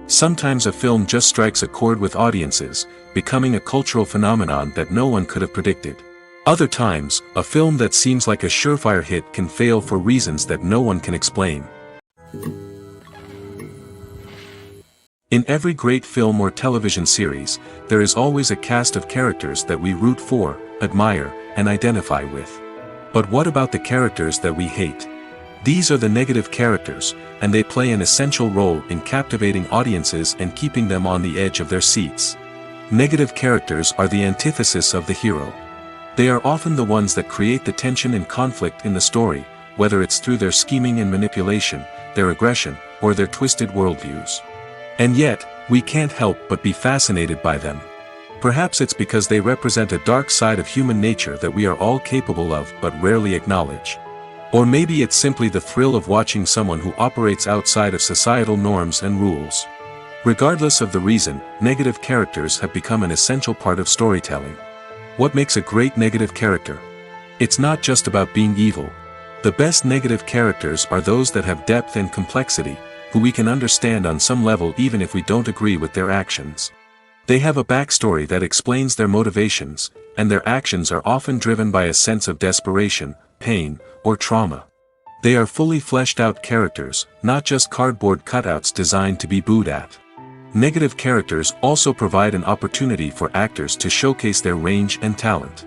Sometimes a film just strikes a chord with audiences, becoming a cultural phenomenon that no one could have predicted. Other times, a film that seems like a surefire hit can fail for reasons that no one can explain. In every great film or television series, there is always a cast of characters that we root for, admire, and identify with. But what about the characters that we hate? These are the negative characters, and they play an essential role in captivating audiences and keeping them on the edge of their seats. Negative characters are the antithesis of the hero. They are often the ones that create the tension and conflict in the story, whether it's through their scheming and manipulation, their aggression, or their twisted worldviews. And yet, we can't help but be fascinated by them. Perhaps it's because they represent a dark side of human nature that we are all capable of but rarely acknowledge. Or maybe it's simply the thrill of watching someone who operates outside of societal norms and rules. Regardless of the reason, negative characters have become an essential part of storytelling. What makes a great negative character? It's not just about being evil. The best negative characters are those that have depth and complexity, who we can understand on some level even if we don't agree with their actions. They have a backstory that explains their motivations, and their actions are often driven by a sense of desperation, pain, or trauma. They are fully fleshed out characters, not just cardboard cutouts designed to be booed at. Negative characters also provide an opportunity for actors to showcase their range and talent.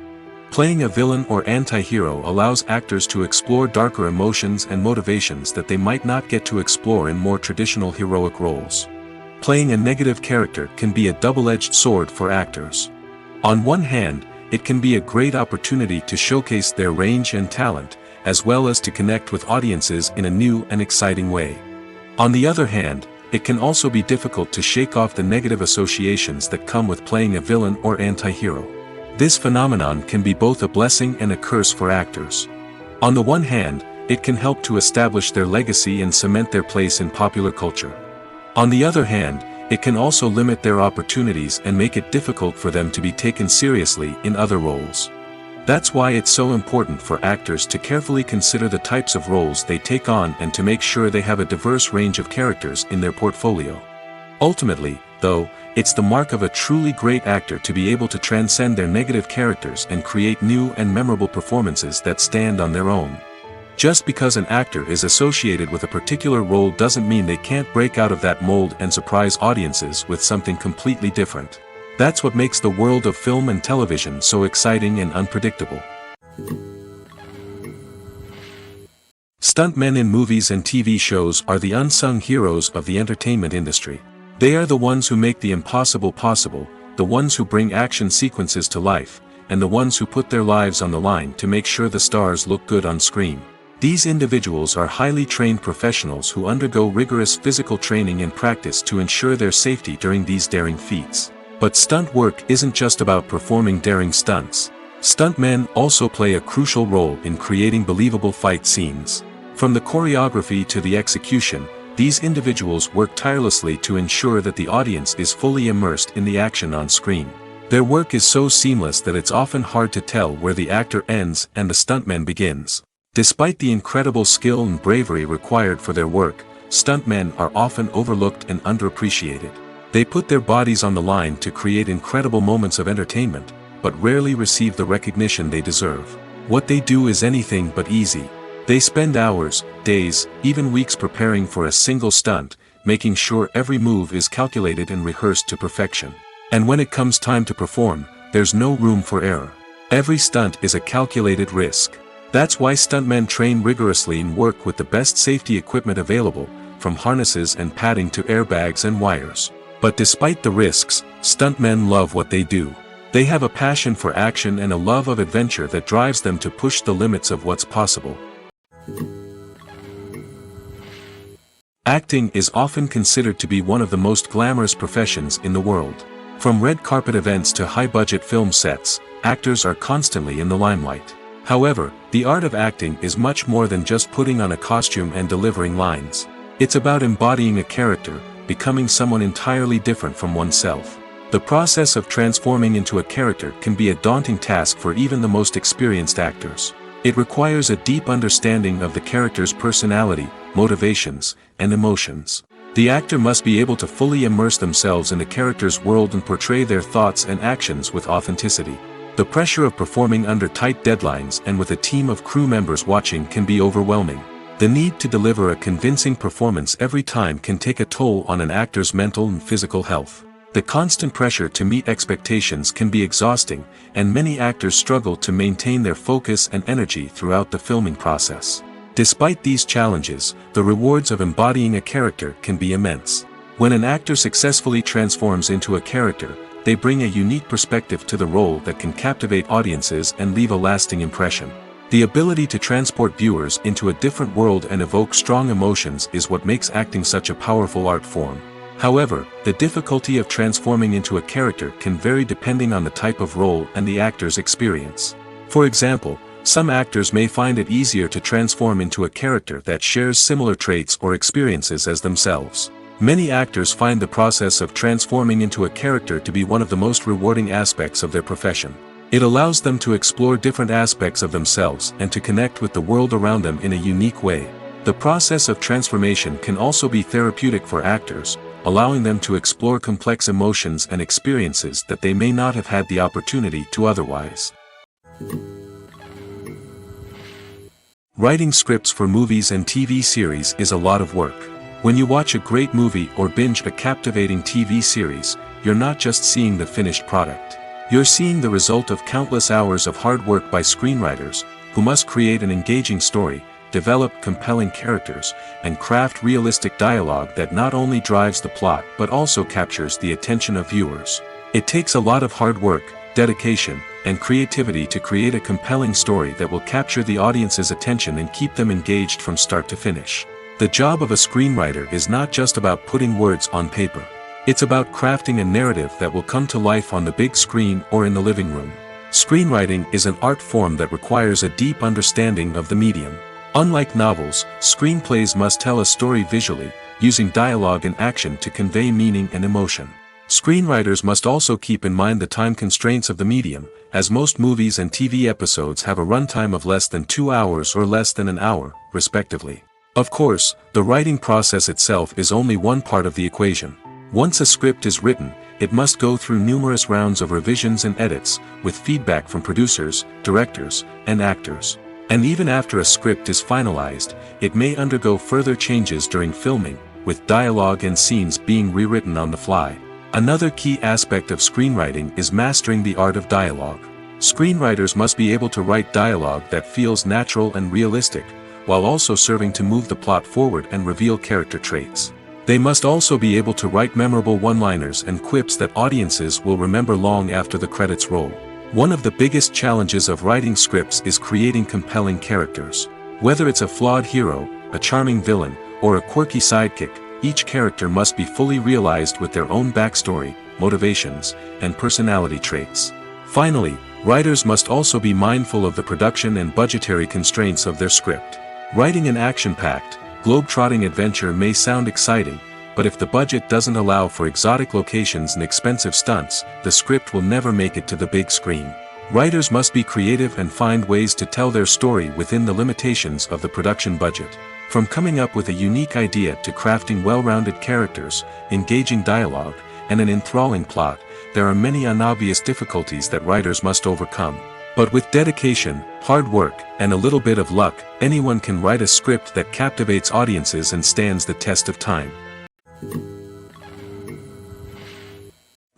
Playing a villain or anti-hero allows actors to explore darker emotions and motivations that they might not get to explore in more traditional heroic roles. Playing a negative character can be a double-edged sword for actors. On one hand, it can be a great opportunity to showcase their range and talent, as well as to connect with audiences in a new and exciting way. On the other hand, it can also be difficult to shake off the negative associations that come with playing a villain or anti-hero. This phenomenon can be both a blessing and a curse for actors. On the one hand, it can help to establish their legacy and cement their place in popular culture. On the other hand, it can also limit their opportunities and make it difficult for them to be taken seriously in other roles. That's why it's so important for actors to carefully consider the types of roles they take on and to make sure they have a diverse range of characters in their portfolio. Ultimately, though, it's the mark of a truly great actor to be able to transcend their negative characters and create new and memorable performances that stand on their own. Just because an actor is associated with a particular role doesn't mean they can't break out of that mold and surprise audiences with something completely different. That's what makes the world of film and television so exciting and unpredictable. Stuntmen in movies and TV shows are the unsung heroes of the entertainment industry. They are the ones who make the impossible possible, the ones who bring action sequences to life, and the ones who put their lives on the line to make sure the stars look good on screen. These individuals are highly trained professionals who undergo rigorous physical training and practice to ensure their safety during these daring feats. But stunt work isn't just about performing daring stunts. Stuntmen also play a crucial role in creating believable fight scenes. From the choreography to the execution, these individuals work tirelessly to ensure that the audience is fully immersed in the action on screen. Their work is so seamless that it's often hard to tell where the actor ends and the stuntman begins. Despite the incredible skill and bravery required for their work, stuntmen are often overlooked and underappreciated. They put their bodies on the line to create incredible moments of entertainment, but rarely receive the recognition they deserve. What they do is anything but easy. They spend hours, days, even weeks preparing for a single stunt, making sure every move is calculated and rehearsed to perfection. And when it comes time to perform, there's no room for error. Every stunt is a calculated risk. That's why stuntmen train rigorously and work with the best safety equipment available, from harnesses and padding to airbags and wires. But despite the risks, stuntmen love what they do. They have a passion for action and a love of adventure that drives them to push the limits of what's possible. Acting is often considered to be one of the most glamorous professions in the world. From red carpet events to high-budget film sets, actors are constantly in the limelight. However, the art of acting is much more than just putting on a costume and delivering lines. It's about embodying a character, becoming someone entirely different from oneself. The process of transforming into a character can be a daunting task for even the most experienced actors. It requires a deep understanding of the character's personality, motivations, and emotions. The actor must be able to fully immerse themselves in the character's world and portray their thoughts and actions with authenticity. The pressure of performing under tight deadlines and with a team of crew members watching can be overwhelming. The need to deliver a convincing performance every time can take a toll on an actor's mental and physical health. The constant pressure to meet expectations can be exhausting, and many actors struggle to maintain their focus and energy throughout the filming process. Despite these challenges, the rewards of embodying a character can be immense. When an actor successfully transforms into a character, they bring a unique perspective to the role that can captivate audiences and leave a lasting impression. The ability to transport viewers into a different world and evoke strong emotions is what makes acting such a powerful art form. However, the difficulty of transforming into a character can vary depending on the type of role and the actor's experience. For example, some actors may find it easier to transform into a character that shares similar traits or experiences as themselves. Many actors find the process of transforming into a character to be one of the most rewarding aspects of their profession. It allows them to explore different aspects of themselves and to connect with the world around them in a unique way. The process of transformation can also be therapeutic for actors, allowing them to explore complex emotions and experiences that they may not have had the opportunity to otherwise. Writing scripts for movies and TV series is a lot of work. When you watch a great movie or binge a captivating TV series, you're not just seeing the finished product. You're seeing the result of countless hours of hard work by screenwriters, who must create an engaging story, develop compelling characters, and craft realistic dialogue that not only drives the plot but also captures the attention of viewers. It takes a lot of hard work, dedication, and creativity to create a compelling story that will capture the audience's attention and keep them engaged from start to finish. The job of a screenwriter is not just about putting words on paper. It's about crafting a narrative that will come to life on the big screen or in the living room. Screenwriting is an art form that requires a deep understanding of the medium. Unlike novels, screenplays must tell a story visually, using dialogue and action to convey meaning and emotion. Screenwriters must also keep in mind the time constraints of the medium, as most movies and TV episodes have a runtime of less than 2 hours or less than an hour, respectively. Of course, the writing process itself is only one part of the equation. Once a script is written, it must go through numerous rounds of revisions and edits, with feedback from producers, directors, and actors. And even after a script is finalized, it may undergo further changes during filming, with dialogue and scenes being rewritten on the fly. Another key aspect of screenwriting is mastering the art of dialogue. Screenwriters must be able to write dialogue that feels natural and realistic, while also serving to move the plot forward and reveal character traits. They must also be able to write memorable one-liners and quips that audiences will remember long after the credits roll. One of the biggest challenges of writing scripts is creating compelling characters. Whether it's a flawed hero, a charming villain, or a quirky sidekick, each character must be fully realized with their own backstory, motivations, and personality traits. Finally, writers must also be mindful of the production and budgetary constraints of their script. Writing an action-packed, globe-trotting adventure may sound exciting, but if the budget doesn't allow for exotic locations and expensive stunts, the script will never make it to the big screen. Writers must be creative and find ways to tell their story within the limitations of the production budget. From coming up with a unique idea to crafting well-rounded characters, engaging dialogue, and an enthralling plot, there are many unobvious difficulties that writers must overcome. But with dedication, hard work, and a little bit of luck, anyone can write a script that captivates audiences and stands the test of time.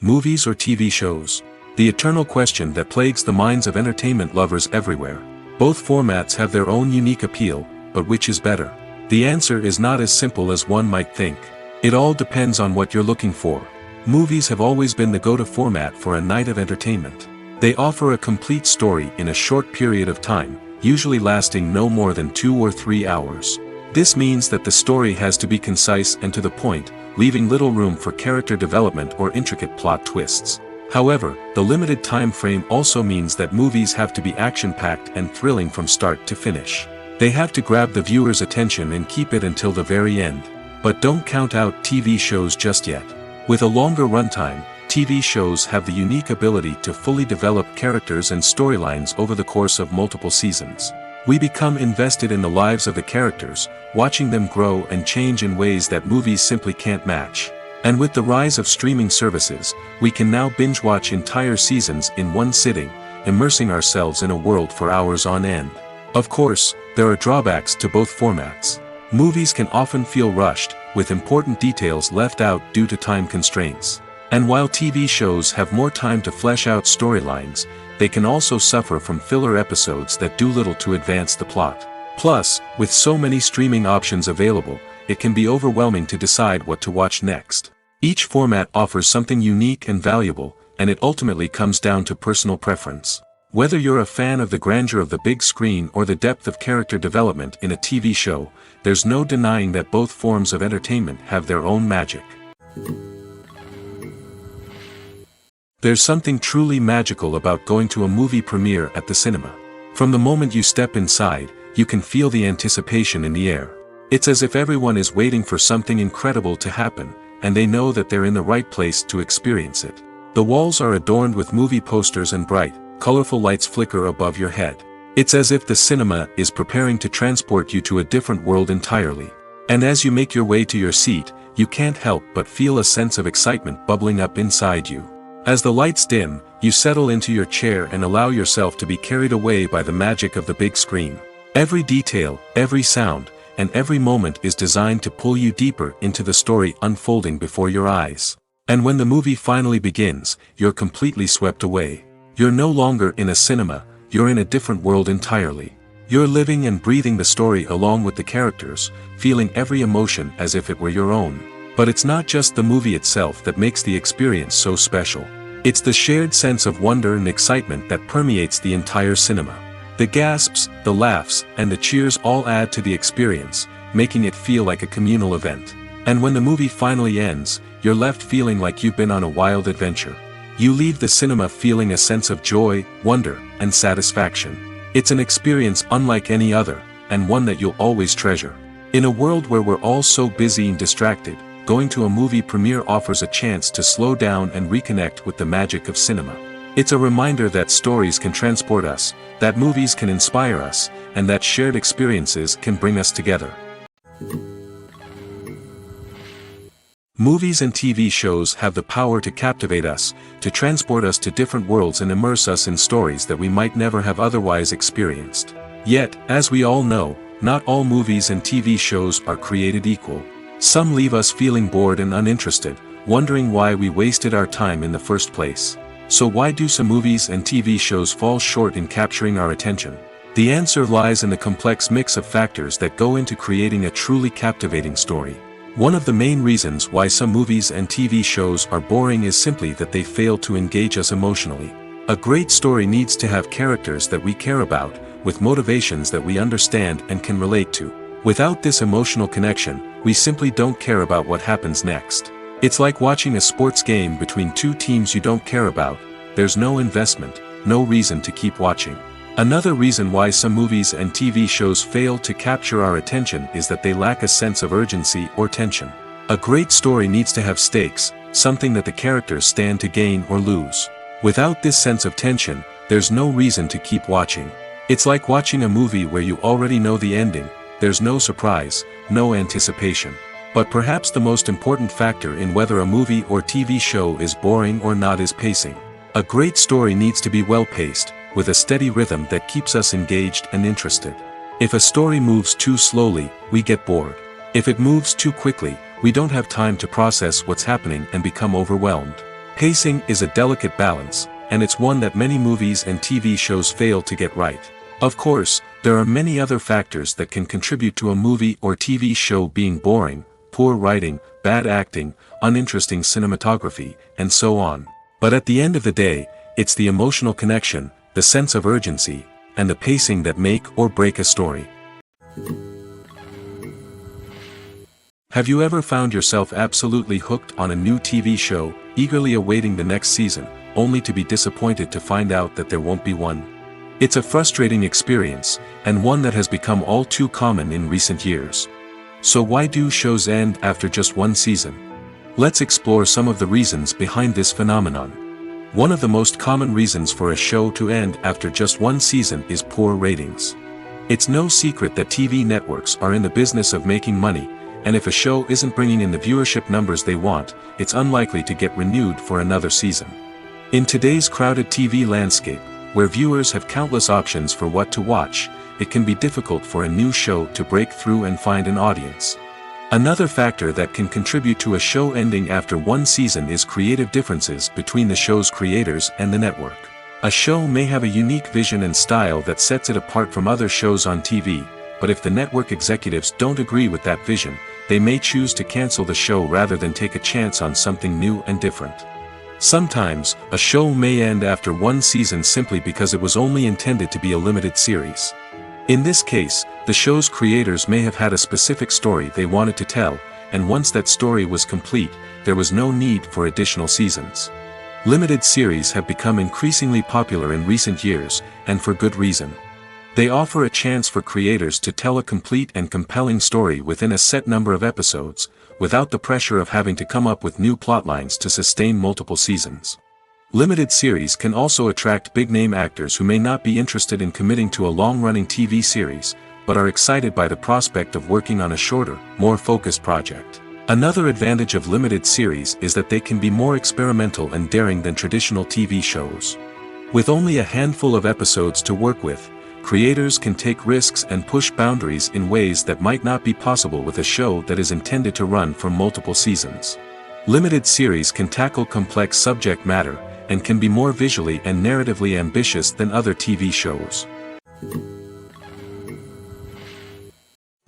Movies or TV shows? The eternal question that plagues the minds of entertainment lovers everywhere. Both formats have their own unique appeal, but which is better? The answer is not as simple as one might think. It all depends on what you're looking for. Movies have always been the go-to format for a night of entertainment. They offer a complete story in a short period of time, usually lasting no more than 2 or 3 hours. This means that the story has to be concise and to the point, leaving little room for character development or intricate plot twists. However, the limited time frame also means that movies have to be action-packed and thrilling from start to finish. They have to grab the viewer's attention and keep it until the very end. But don't count out TV shows just yet. With a longer runtime, TV shows have the unique ability to fully develop characters and storylines over the course of multiple seasons. We become invested in the lives of the characters, watching them grow and change in ways that movies simply can't match. And with the rise of streaming services, we can now binge-watch entire seasons in one sitting, immersing ourselves in a world for hours on end. Of course, there are drawbacks to both formats. Movies can often feel rushed, with important details left out due to time constraints. And while TV shows have more time to flesh out storylines, they can also suffer from filler episodes that do little to advance the plot. Plus, with so many streaming options available, it can be overwhelming to decide what to watch next. Each format offers something unique and valuable, and it ultimately comes down to personal preference. Whether you're a fan of the grandeur of the big screen or the depth of character development in a TV show, there's no denying that both forms of entertainment have their own magic. There's something truly magical about going to a movie premiere at the cinema. From the moment you step inside, you can feel the anticipation in the air. It's as if everyone is waiting for something incredible to happen, and they know that they're in the right place to experience it. The walls are adorned with movie posters and bright, colorful lights flicker above your head. It's as if the cinema is preparing to transport you to a different world entirely. And as you make your way to your seat, you can't help but feel a sense of excitement bubbling up inside you. As the lights dim, you settle into your chair and allow yourself to be carried away by the magic of the big screen. Every detail, every sound, and every moment is designed to pull you deeper into the story unfolding before your eyes. And when the movie finally begins, you're completely swept away. You're no longer in a cinema, you're in a different world entirely. You're living and breathing the story along with the characters, feeling every emotion as if it were your own. But it's not just the movie itself that makes the experience so special. It's the shared sense of wonder and excitement that permeates the entire cinema. The gasps, the laughs, and the cheers all add to the experience, making it feel like a communal event. And when the movie finally ends, you're left feeling like you've been on a wild adventure. You leave the cinema feeling a sense of joy, wonder, and satisfaction. It's an experience unlike any other, and one that you'll always treasure. In a world where we're all so busy and distracted, going to a movie premiere offers a chance to slow down and reconnect with the magic of cinema. It's a reminder that stories can transport us, that movies can inspire us, and that shared experiences can bring us together. Movies and TV shows have the power to captivate us, to transport us to different worlds and immerse us in stories that we might never have otherwise experienced. Yet, as we all know, not all movies and TV shows are created equal. Some leave us feeling bored and uninterested, wondering why we wasted our time in the first place. So why do some movies and TV shows fall short in capturing our attention? The answer lies in the complex mix of factors that go into creating a truly captivating story. One of the main reasons why some movies and TV shows are boring is simply that they fail to engage us emotionally. A great story needs to have characters that we care about, with motivations that we understand and can relate to. Without this emotional connection, we simply don't care about what happens next. It's like watching a sports game between two teams you don't care about. There's no investment, no reason to keep watching. Another reason why some movies and TV shows fail to capture our attention is that they lack a sense of urgency or tension. A great story needs to have stakes, something that the characters stand to gain or lose. Without this sense of tension, there's no reason to keep watching. It's like watching a movie where you already know the ending. There's no surprise, no anticipation. But perhaps the most important factor in whether a movie or TV show is boring or not is pacing. A great story needs to be well-paced, with a steady rhythm that keeps us engaged and interested. If a story moves too slowly, we get bored. If it moves too quickly, we don't have time to process what's happening and become overwhelmed. Pacing is a delicate balance, and it's one that many movies and TV shows fail to get right. Of course, there are many other factors that can contribute to a movie or TV show being boring: poor writing, bad acting, uninteresting cinematography, and so on. But at the end of the day, it's the emotional connection, the sense of urgency, and the pacing that make or break a story. Have you ever found yourself absolutely hooked on a new TV show, eagerly awaiting the next season, only to be disappointed to find out that there won't be one? It's a frustrating experience, and one that has become all too common in recent years. So why do shows end after just one season? Let's explore some of the reasons behind this phenomenon. One of the most common reasons for a show to end after just one season is poor ratings. It's no secret that TV networks are in the business of making money, and if a show isn't bringing in the viewership numbers they want, it's unlikely to get renewed for another season. In today's crowded TV landscape, where viewers have countless options for what to watch, it can be difficult for a new show to break through and find an audience. Another factor that can contribute to a show ending after one season is creative differences between the show's creators and the network. A show may have a unique vision and style that sets it apart from other shows on TV, but if the network executives don't agree with that vision, they may choose to cancel the show rather than take a chance on something new and different. Sometimes, a show may end after one season simply because it was only intended to be a limited series. In this case, the show's creators may have had a specific story they wanted to tell, and once that story was complete, there was no need for additional seasons. Limited series have become increasingly popular in recent years, and for good reason. They offer a chance for creators to tell a complete and compelling story within a set number of episodes, without the pressure of having to come up with new plotlines to sustain multiple seasons. Limited series can also attract big-name actors who may not be interested in committing to a long-running TV series, but are excited by the prospect of working on a shorter, more focused project. Another advantage of limited series is that they can be more experimental and daring than traditional TV shows. With only a handful of episodes to work with, creators can take risks and push boundaries in ways that might not be possible with a show that is intended to run for multiple seasons. Limited series can tackle complex subject matter, and can be more visually and narratively ambitious than other TV shows.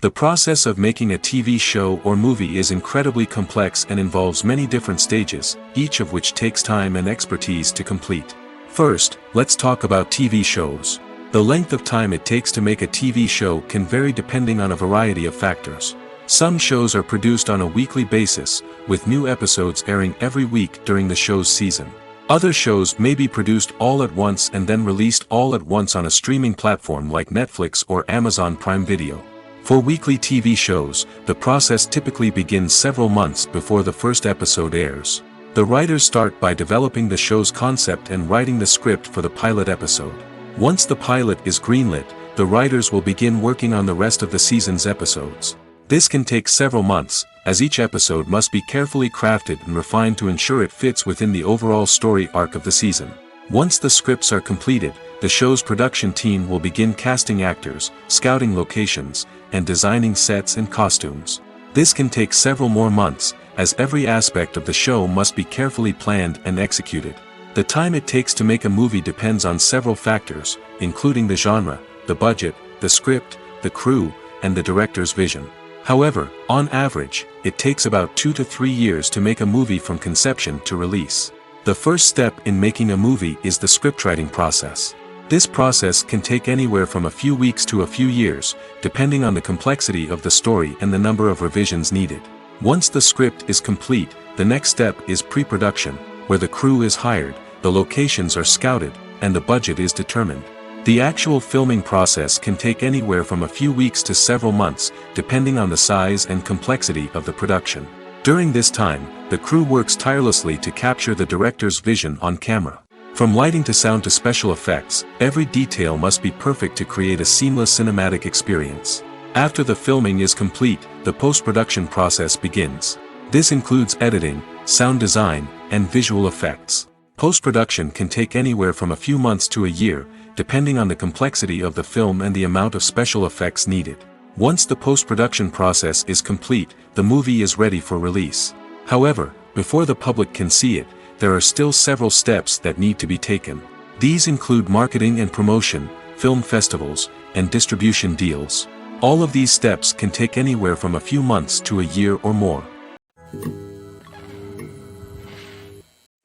The process of making a TV show or movie is incredibly complex and involves many different stages, each of which takes time and expertise to complete. First, let's talk about TV shows. The length of time it takes to make a TV show can vary depending on a variety of factors. Some shows are produced on a weekly basis, with new episodes airing every week during the show's season. Other shows may be produced all at once and then released all at once on a streaming platform like Netflix or Amazon Prime Video. For weekly TV shows, the process typically begins several months before the first episode airs. The writers start by developing the show's concept and writing the script for the pilot episode. Once the pilot is greenlit, the writers will begin working on the rest of the season's episodes. This can take several months, as each episode must be carefully crafted and refined to ensure it fits within the overall story arc of the season. Once the scripts are completed, the show's production team will begin casting actors, scouting locations, and designing sets and costumes. This can take several more months, as every aspect of the show must be carefully planned and executed. The time it takes to make a movie depends on several factors, including the genre, the budget, the script, the crew, and the director's vision. However, on average, it takes about 2 to 3 years to make a movie from conception to release. The first step in making a movie is the scriptwriting process. This process can take anywhere from a few weeks to a few years, depending on the complexity of the story and the number of revisions needed. Once the script is complete, the next step is pre-production, where the crew is hired, the locations are scouted, and the budget is determined. The actual filming process can take anywhere from a few weeks to several months, depending on the size and complexity of the production. During this time, the crew works tirelessly to capture the director's vision on camera. From lighting to sound to special effects, every detail must be perfect to create a seamless cinematic experience. After the filming is complete, the post-production process begins. This includes editing, sound design, and visual effects. Post-production can take anywhere from a few months to a year, depending on the complexity of the film and the amount of special effects needed. Once the post-production process is complete, the movie is ready for release. However, before the public can see it, there are still several steps that need to be taken. These include marketing and promotion, film festivals, and distribution deals. All of these steps can take anywhere from a few months to a year or more.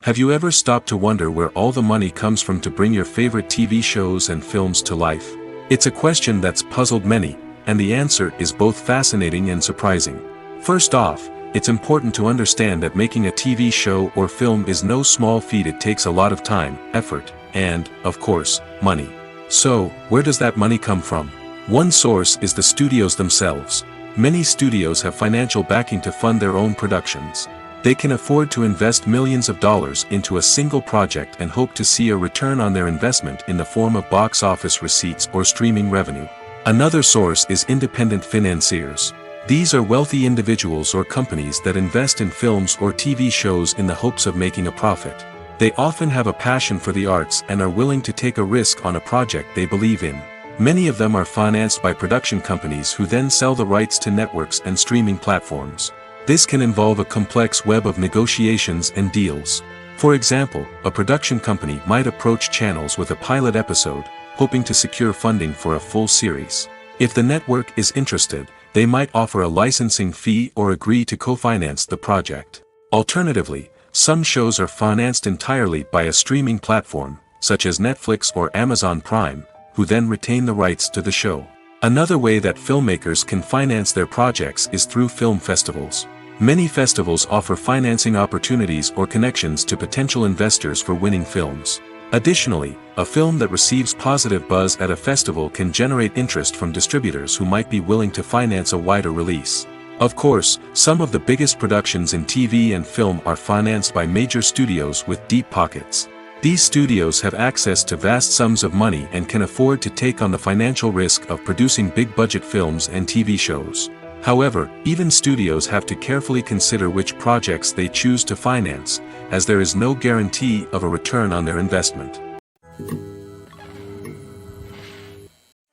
Have you ever stopped to wonder where all the money comes from to bring your favorite TV shows and films to life? It's a question that's puzzled many, and the answer is both fascinating and surprising. First off, it's important to understand that making a TV show or film is no small feat. It takes a lot of time, effort, and, of course, money. So, where does that money come from? One source is the studios themselves. Many studios have financial backing to fund their own productions. They can afford to invest millions of dollars into a single project and hope to see a return on their investment in the form of box office receipts or streaming revenue. Another source is independent financiers. These are wealthy individuals or companies that invest in films or TV shows in the hopes of making a profit. They often have a passion for the arts and are willing to take a risk on a project they believe in. Many of them are financed by production companies who then sell the rights to networks and streaming platforms. This can involve a complex web of negotiations and deals. For example, a production company might approach channels with a pilot episode, hoping to secure funding for a full series. If the network is interested, they might offer a licensing fee or agree to co-finance the project. Alternatively, some shows are financed entirely by a streaming platform, such as Netflix or Amazon Prime, who then retain the rights to the show. Another way that filmmakers can finance their projects is through film festivals. Many festivals offer financing opportunities or connections to potential investors for winning films. Additionally, a film that receives positive buzz at a festival can generate interest from distributors who might be willing to finance a wider release. Of course, some of the biggest productions in TV and film are financed by major studios with deep pockets. These studios have access to vast sums of money and can afford to take on the financial risk of producing big-budget films and TV shows. However, even studios have to carefully consider which projects they choose to finance, as there is no guarantee of a return on their investment.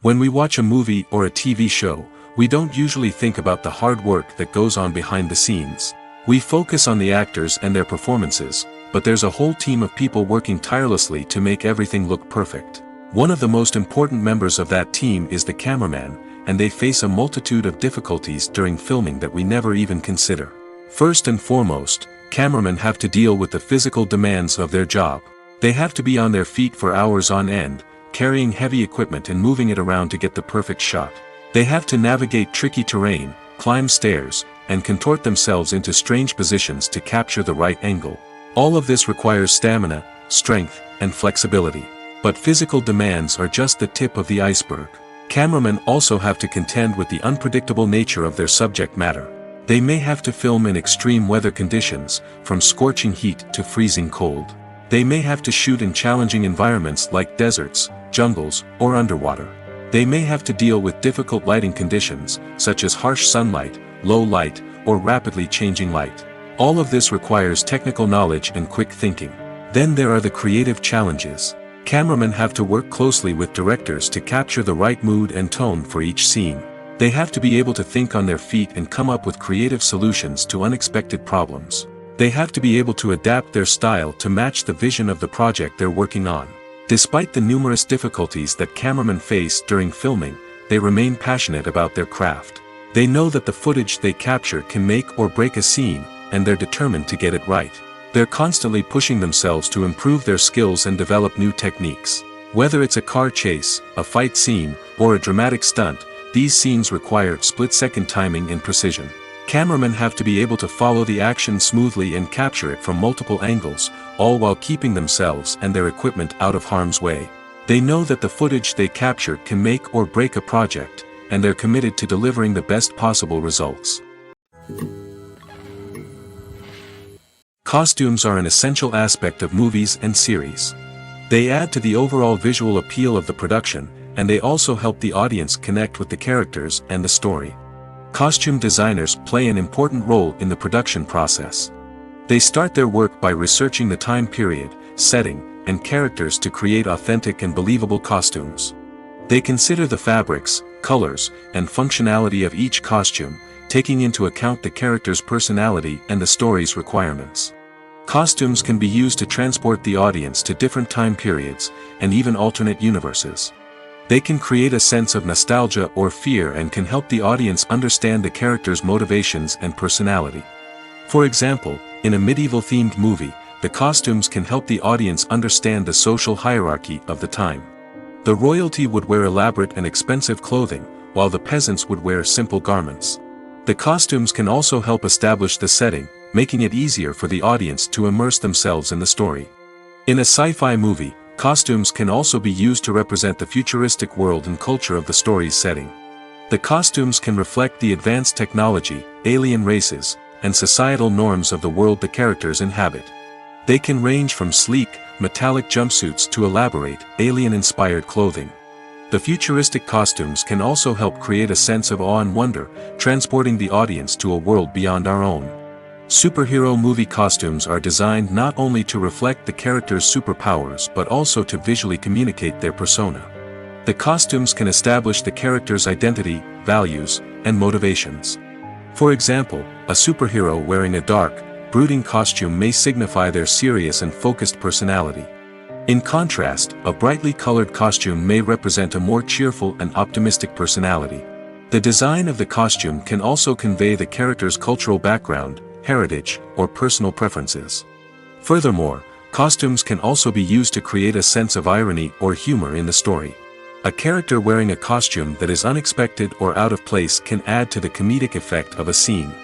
When we watch a movie or a TV show, we don't usually think about the hard work that goes on behind the scenes. We focus on the actors and their performances, but there's a whole team of people working tirelessly to make everything look perfect. One of the most important members of that team is the cameraman, and they face a multitude of difficulties during filming that we never even consider. First and foremost, cameramen have to deal with the physical demands of their job. They have to be on their feet for hours on end, carrying heavy equipment and moving it around to get the perfect shot. They have to navigate tricky terrain, climb stairs, and contort themselves into strange positions to capture the right angle. All of this requires stamina, strength, and flexibility. But physical demands are just the tip of the iceberg. Cameramen also have to contend with the unpredictable nature of their subject matter. They may have to film in extreme weather conditions, from scorching heat to freezing cold. They may have to shoot in challenging environments like deserts, jungles, or underwater. They may have to deal with difficult lighting conditions, such as harsh sunlight, low light, or rapidly changing light. All of this requires technical knowledge and quick thinking. Then there are the creative challenges. Cameramen have to work closely with directors to capture the right mood and tone for each scene. They have to be able to think on their feet and come up with creative solutions to unexpected problems. They have to be able to adapt their style to match the vision of the project they're working on. Despite the numerous difficulties that cameramen face during filming, they remain passionate about their craft. They know that the footage they capture can make or break a scene, and they're determined to get it right. They're constantly pushing themselves to improve their skills and develop new techniques. Whether it's a car chase, a fight scene, or a dramatic stunt, these scenes require split-second timing and precision. Cameramen have to be able to follow the action smoothly and capture it from multiple angles, all while keeping themselves and their equipment out of harm's way. They know that the footage they capture can make or break a project, and they're committed to delivering the best possible results. Costumes are an essential aspect of movies and series. They add to the overall visual appeal of the production, and they also help the audience connect with the characters and the story. Costume designers play an important role in the production process. They start their work by researching the time period, setting, and characters to create authentic and believable costumes. They consider the fabrics, colors, and functionality of each costume, taking into account the character's personality and the story's requirements. Costumes can be used to transport the audience to different time periods, and even alternate universes. They can create a sense of nostalgia or fear and can help the audience understand the character's motivations and personality. For example, in a medieval-themed movie, the costumes can help the audience understand the social hierarchy of the time. The royalty would wear elaborate and expensive clothing, while the peasants would wear simple garments. The costumes can also help establish the setting, making it easier for the audience to immerse themselves in the story. In a sci-fi movie, costumes can also be used to represent the futuristic world and culture of the story's setting. The costumes can reflect the advanced technology, alien races, and societal norms of the world the characters inhabit. They can range from sleek, metallic jumpsuits to elaborate, alien-inspired clothing. The futuristic costumes can also help create a sense of awe and wonder, transporting the audience to a world beyond our own. Superhero movie costumes are designed not only to reflect the character's superpowers but also to visually communicate their persona. The costumes can establish the character's identity, values, and motivations. For example, a superhero wearing a dark, brooding costume may signify their serious and focused personality. In contrast, a brightly colored costume may represent a more cheerful and optimistic personality. The design of the costume can also convey the character's cultural background, heritage, or personal preferences. Furthermore, costumes can also be used to create a sense of irony or humor in the story. A character wearing a costume that is unexpected or out of place can add to the comedic effect of a scene.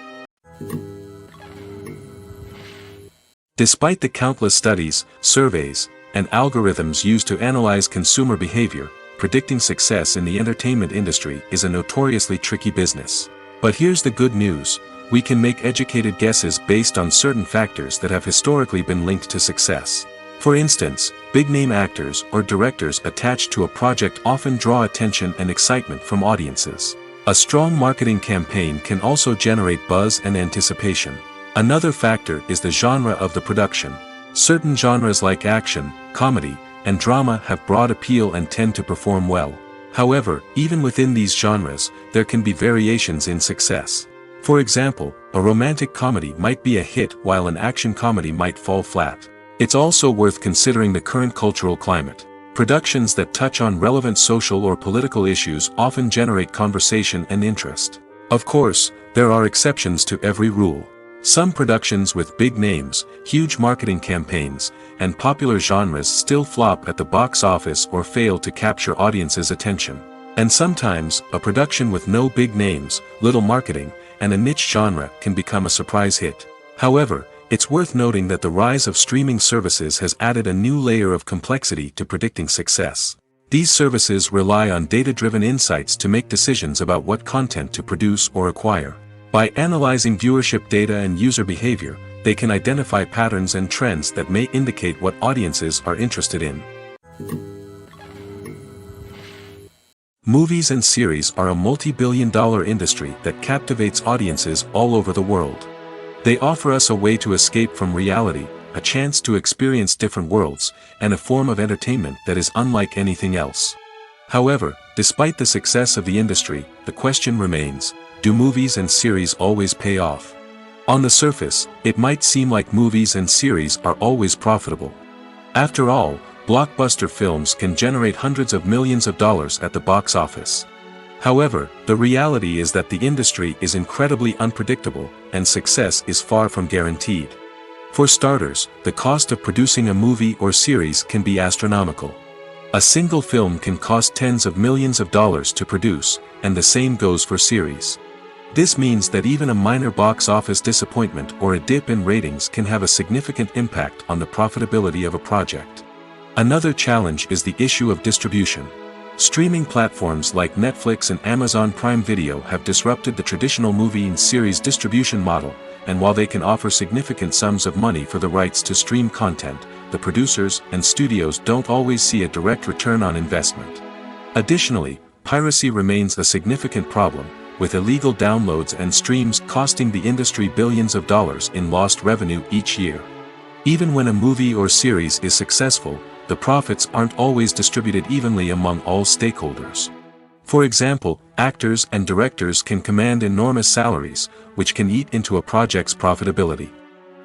Despite the countless studies, surveys, and algorithms used to analyze consumer behavior, predicting success in the entertainment industry is a notoriously tricky business. But here's the good news: we can make educated guesses based on certain factors that have historically been linked to success. For instance, big-name actors or directors attached to a project often draw attention and excitement from audiences. A strong marketing campaign can also generate buzz and anticipation. Another factor is the genre of the production. Certain genres like action, comedy, and drama have broad appeal and tend to perform well. However, even within these genres, there can be variations in success. For example, a romantic comedy might be a hit while an action comedy might fall flat. It's also worth considering the current cultural climate. Productions that touch on relevant social or political issues often generate conversation and interest. Of course, there are exceptions to every rule. Some productions with big names, huge marketing campaigns, and popular genres still flop at the box office or fail to capture audiences' attention. And sometimes, a production with no big names, little marketing, and a niche genre can become a surprise hit. However, it's worth noting that the rise of streaming services has added a new layer of complexity to predicting success. These services rely on data-driven insights to make decisions about what content to produce or acquire. By analyzing viewership data and user behavior, they can identify patterns and trends that may indicate what audiences are interested in. Movies and series are a multi-billion-dollar industry that captivates audiences all over the world. They offer us a way to escape from reality, a chance to experience different worlds, and a form of entertainment that is unlike anything else. However, despite the success of the industry, the question remains, do movies and series always pay off? On the surface, it might seem like movies and series are always profitable. After all, blockbuster films can generate hundreds of millions of dollars at the box office. However, the reality is that the industry is incredibly unpredictable, and success is far from guaranteed. For starters, the cost of producing a movie or series can be astronomical. A single film can cost tens of millions of dollars to produce, and the same goes for series. This means that even a minor box office disappointment or a dip in ratings can have a significant impact on the profitability of a project. Another challenge is the issue of distribution. Streaming platforms like Netflix and Amazon Prime Video have disrupted the traditional movie and series distribution model, and while they can offer significant sums of money for the rights to stream content, the producers and studios don't always see a direct return on investment. Additionally, piracy remains a significant problem, with illegal downloads and streams costing the industry billions of dollars in lost revenue each year. Even when a movie or series is successful, the profits aren't always distributed evenly among all stakeholders. For example, actors and directors can command enormous salaries, which can eat into a project's profitability.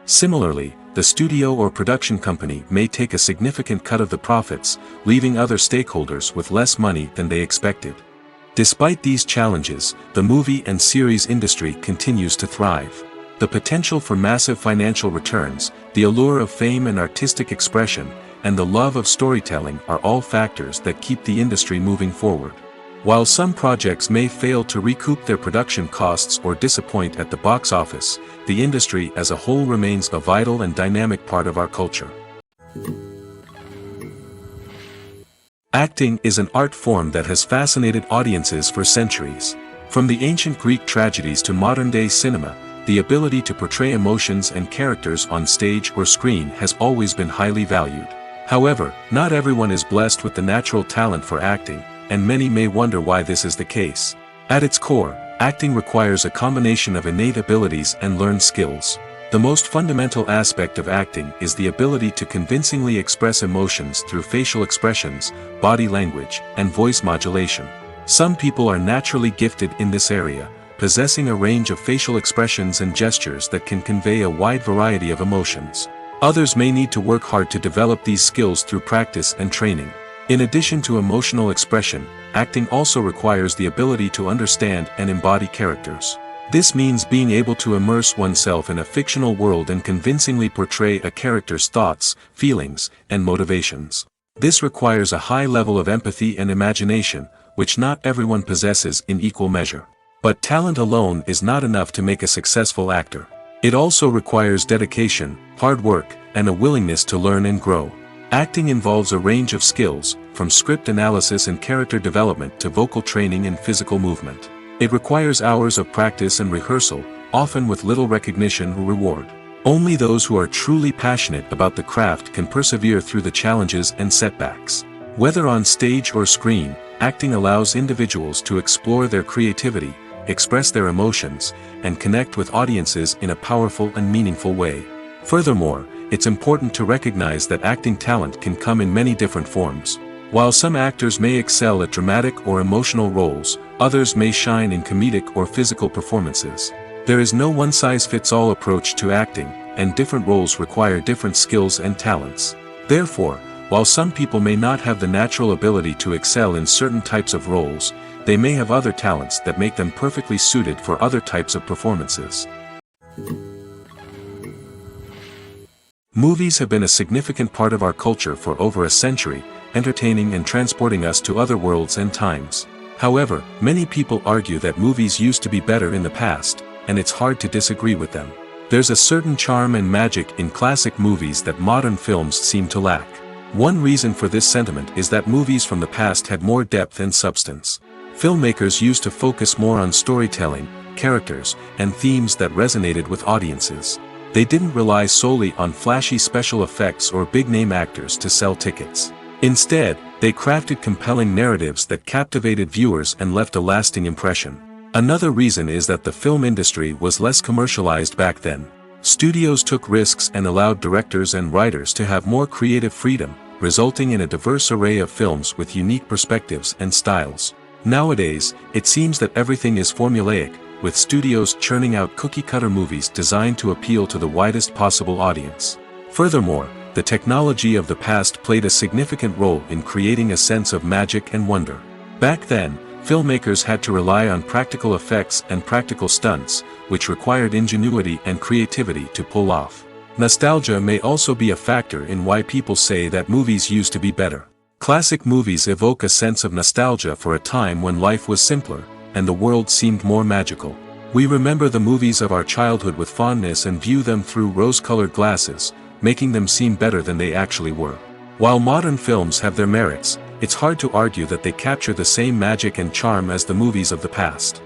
Similarly, the studio or production company may take a significant cut of the profits, leaving other stakeholders with less money than they expected. Despite these challenges, the movie and series industry continues to thrive. The potential for massive financial returns, the allure of fame and artistic expression, and the love of storytelling are all factors that keep the industry moving forward. While some projects may fail to recoup their production costs or disappoint at the box office, the industry as a whole remains a vital and dynamic part of our culture. Acting is an art form that has fascinated audiences for centuries. From the ancient Greek tragedies to modern-day cinema, the ability to portray emotions and characters on stage or screen has always been highly valued. However, not everyone is blessed with the natural talent for acting, and many may wonder why this is the case. At its core, acting requires a combination of innate abilities and learned skills. The most fundamental aspect of acting is the ability to convincingly express emotions through facial expressions, body language, and voice modulation. Some people are naturally gifted in this area, possessing a range of facial expressions and gestures that can convey a wide variety of emotions. Others may need to work hard to develop these skills through practice and training. In addition to emotional expression, acting also requires the ability to understand and embody characters. This means being able to immerse oneself in a fictional world and convincingly portray a character's thoughts, feelings, and motivations. This requires a high level of empathy and imagination, which not everyone possesses in equal measure. But talent alone is not enough to make a successful actor. It also requires dedication, hard work, and a willingness to learn and grow. Acting involves a range of skills, from script analysis and character development to vocal training and physical movement. It requires hours of practice and rehearsal, often with little recognition or reward. Only those who are truly passionate about the craft can persevere through the challenges and setbacks. Whether on stage or screen, acting allows individuals to explore their creativity, express their emotions, and connect with audiences in a powerful and meaningful way. Furthermore, it's important to recognize that acting talent can come in many different forms. While some actors may excel at dramatic or emotional roles, others may shine in comedic or physical performances. There is no one-size-fits-all approach to acting, and different roles require different skills and talents. Therefore, while some people may not have the natural ability to excel in certain types of roles, they may have other talents that make them perfectly suited for other types of performances. Movies have been a significant part of our culture for over a century, entertaining and transporting us to other worlds and times. However, many people argue that movies used to be better in the past, and it's hard to disagree with them. There's a certain charm and magic in classic movies that modern films seem to lack. One reason for this sentiment is that movies from the past had more depth and substance. Filmmakers used to focus more on storytelling, characters, and themes that resonated with audiences. They didn't rely solely on flashy special effects or big-name actors to sell tickets. Instead, they crafted compelling narratives that captivated viewers and left a lasting impression. Another reason is that the film industry was less commercialized back then. Studios took risks and allowed directors and writers to have more creative freedom, resulting in a diverse array of films with unique perspectives and styles. Nowadays, it seems that everything is formulaic, with studios churning out cookie-cutter movies designed to appeal to the widest possible audience. Furthermore, the technology of the past played a significant role in creating a sense of magic and wonder. Back then, filmmakers had to rely on practical effects and practical stunts, which required ingenuity and creativity to pull off. Nostalgia may also be a factor in why people say that movies used to be better. Classic movies evoke a sense of nostalgia for a time when life was simpler, and the world seemed more magical. We remember the movies of our childhood with fondness and view them through rose-colored glasses, making them seem better than they actually were. While modern films have their merits, it's hard to argue that they capture the same magic and charm as the movies of the past.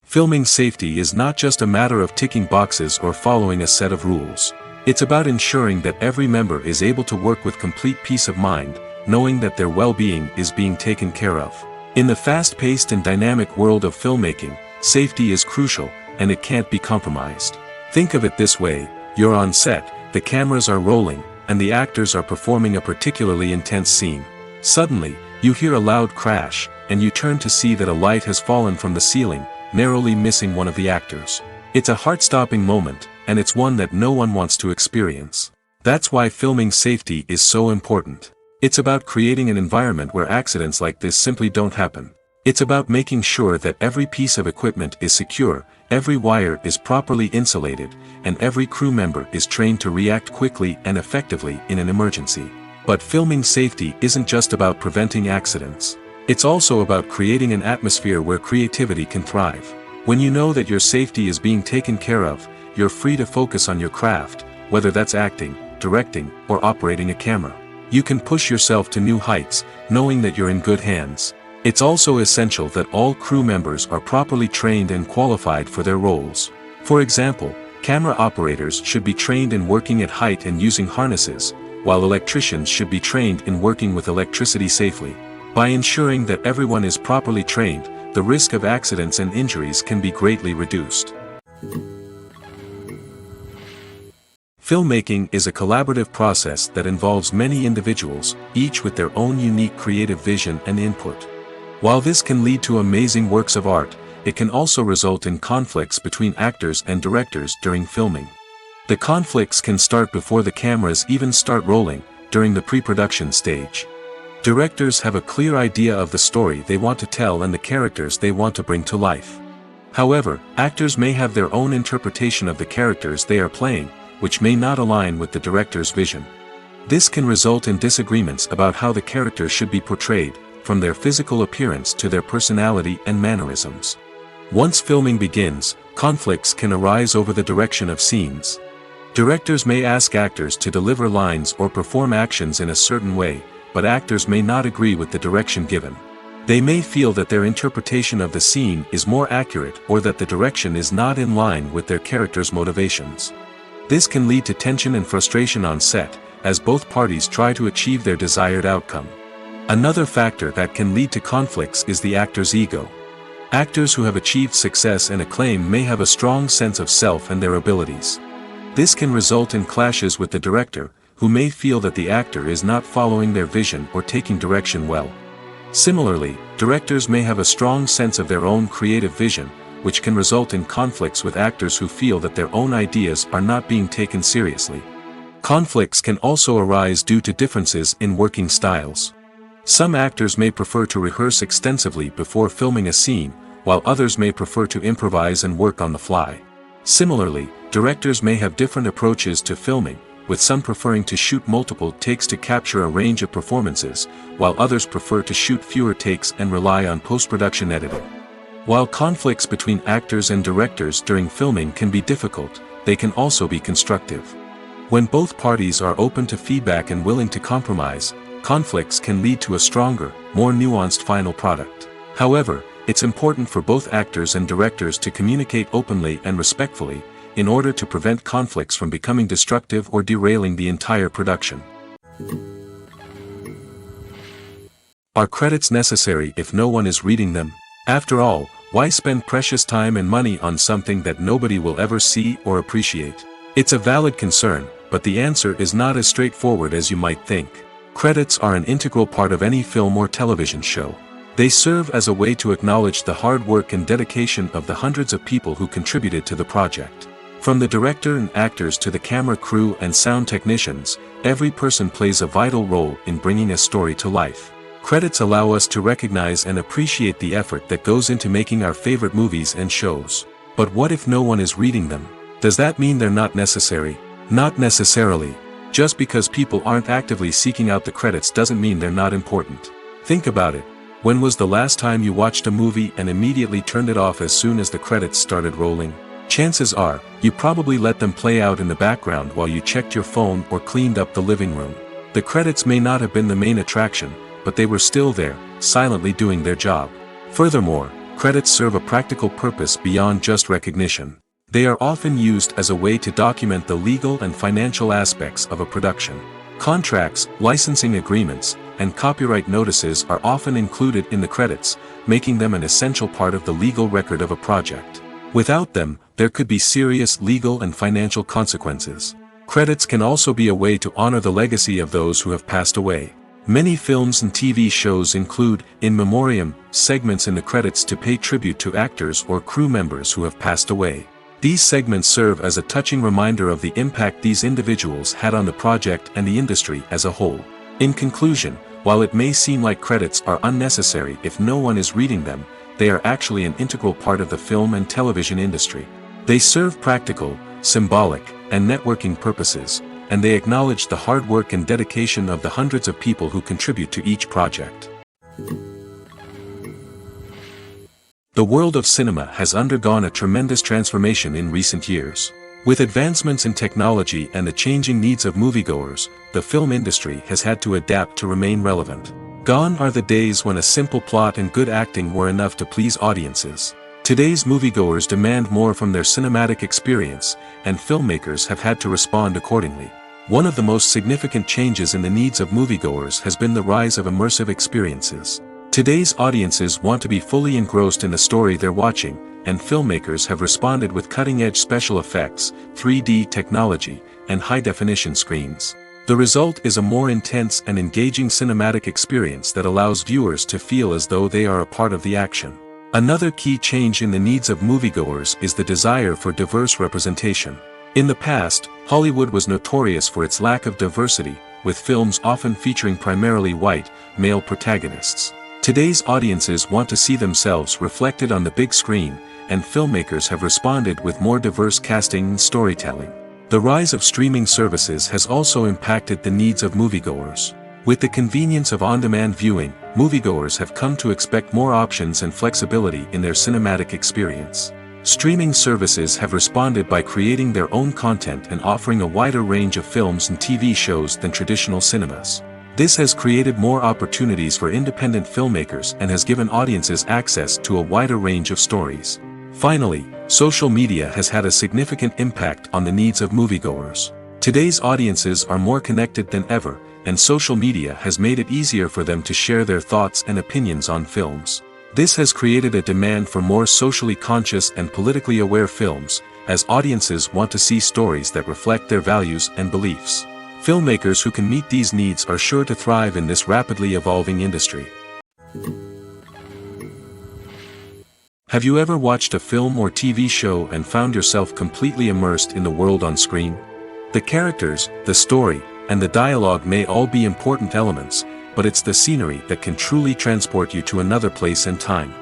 Filming safety is not just a matter of ticking boxes or following a set of rules. It's about ensuring that every member is able to work with complete peace of mind, knowing that their well-being is being taken care of. In the fast-paced and dynamic world of filmmaking, safety is crucial, and it can't be compromised. Think of it this way: you're on set, the cameras are rolling, and the actors are performing a particularly intense scene. Suddenly, you hear a loud crash, and you turn to see that a light has fallen from the ceiling, narrowly missing one of the actors. It's a heart-stopping moment, and it's one that no one wants to experience. That's why filming safety is so important. It's about creating an environment where accidents like this simply don't happen. It's about making sure that every piece of equipment is secure, every wire is properly insulated, and every crew member is trained to react quickly and effectively in an emergency. But filming safety isn't just about preventing accidents. It's also about creating an atmosphere where creativity can thrive. When you know that your safety is being taken care of, you're free to focus on your craft, whether that's acting, directing, or operating a camera. You can push yourself to new heights, knowing that you're in good hands. It's also essential that all crew members are properly trained and qualified for their roles. For example, camera operators should be trained in working at height and using harnesses, while electricians should be trained in working with electricity safely. By ensuring that everyone is properly trained, the risk of accidents and injuries can be greatly reduced. Filmmaking is a collaborative process that involves many individuals, each with their own unique creative vision and input. While this can lead to amazing works of art, it can also result in conflicts between actors and directors during filming. The conflicts can start before the cameras even start rolling, during the pre-production stage. Directors have a clear idea of the story they want to tell and the characters they want to bring to life. However, actors may have their own interpretation of the characters they are playing, which may not align with the director's vision. This can result in disagreements about how the characters should be portrayed, from their physical appearance to their personality and mannerisms. Once filming begins, conflicts can arise over the direction of scenes. Directors may ask actors to deliver lines or perform actions in a certain way, but actors may not agree with the direction given. They may feel that their interpretation of the scene is more accurate or that the direction is not in line with their character's motivations. This can lead to tension and frustration on set, as both parties try to achieve their desired outcome. Another factor that can lead to conflicts is the actor's ego. Actors who have achieved success and acclaim may have a strong sense of self and their abilities. This can result in clashes with the director, who may feel that the actor is not following their vision or taking direction well. Similarly, directors may have a strong sense of their own creative vision, which can result in conflicts with actors who feel that their own ideas are not being taken seriously. Conflicts can also arise due to differences in working styles. Some actors may prefer to rehearse extensively before filming a scene, while others may prefer to improvise and work on the fly. Similarly, directors may have different approaches to filming, with some preferring to shoot multiple takes to capture a range of performances, while others prefer to shoot fewer takes and rely on post-production editing. While conflicts between actors and directors during filming can be difficult, they can also be constructive. When both parties are open to feedback and willing to compromise, conflicts can lead to a stronger, more nuanced final product. However, it's important for both actors and directors to communicate openly and respectfully, in order to prevent conflicts from becoming destructive or derailing the entire production. Are credits necessary if no one is reading them? After all, why spend precious time and money on something that nobody will ever see or appreciate? It's a valid concern, but the answer is not as straightforward as you might think. Credits are an integral part of any film or television show. They serve as a way to acknowledge the hard work and dedication of the hundreds of people who contributed to the project. From the director and actors to the camera crew and sound technicians, every person plays a vital role in bringing a story to life. Credits allow us to recognize and appreciate the effort that goes into making our favorite movies and shows. But what if no one is reading them? Does that mean they're not necessary? Not necessarily. Just because people aren't actively seeking out the credits doesn't mean they're not important. Think about it. When was the last time you watched a movie and immediately turned it off as soon as the credits started rolling? Chances are, you probably let them play out in the background while you checked your phone or cleaned up the living room. The credits may not have been the main attraction, but they were still there, silently doing their job. Furthermore, credits serve a practical purpose beyond just recognition. They are often used as a way to document the legal and financial aspects of a production. Contracts, licensing agreements, and copyright notices are often included in the credits, making them an essential part of the legal record of a project. Without them, there could be serious legal and financial consequences. Credits can also be a way to honor the legacy of those who have passed away. Many films and TV shows include in memoriam segments in the credits to pay tribute to actors or crew members who have passed away. These segments serve as a touching reminder of the impact these individuals had on the project and the industry as a whole. In conclusion, while it may seem like credits are unnecessary if no one is reading them, they are actually an integral part of the film and television industry. They serve practical, symbolic, and networking purposes, and they acknowledge the hard work and dedication of the hundreds of people who contribute to each project. The world of cinema has undergone a tremendous transformation in recent years. With advancements in technology and the changing needs of moviegoers, the film industry has had to adapt to remain relevant. Gone are the days when a simple plot and good acting were enough to please audiences. Today's moviegoers demand more from their cinematic experience, and filmmakers have had to respond accordingly. One of the most significant changes in the needs of moviegoers has been the rise of immersive experiences. Today's audiences want to be fully engrossed in the story they're watching, and filmmakers have responded with cutting-edge special effects, 3D technology, and high-definition screens. The result is a more intense and engaging cinematic experience that allows viewers to feel as though they are a part of the action. Another key change in the needs of moviegoers is the desire for diverse representation. In the past, Hollywood was notorious for its lack of diversity, with films often featuring primarily white, male protagonists. Today's audiences want to see themselves reflected on the big screen, and filmmakers have responded with more diverse casting and storytelling. The rise of streaming services has also impacted the needs of moviegoers. With the convenience of on-demand viewing, moviegoers have come to expect more options and flexibility in their cinematic experience. Streaming services have responded by creating their own content and offering a wider range of films and TV shows than traditional cinemas. This has created more opportunities for independent filmmakers and has given audiences access to a wider range of stories. Finally, social media has had a significant impact on the needs of moviegoers. Today's audiences are more connected than ever, and social media has made it easier for them to share their thoughts and opinions on films. This has created a demand for more socially conscious and politically aware films, as audiences want to see stories that reflect their values and beliefs. Filmmakers who can meet these needs are sure to thrive in this rapidly evolving industry. Have you ever watched a film or TV show and found yourself completely immersed in the world on screen? The characters, the story, and the dialogue may all be important elements, but it's the scenery that can truly transport you to another place and time.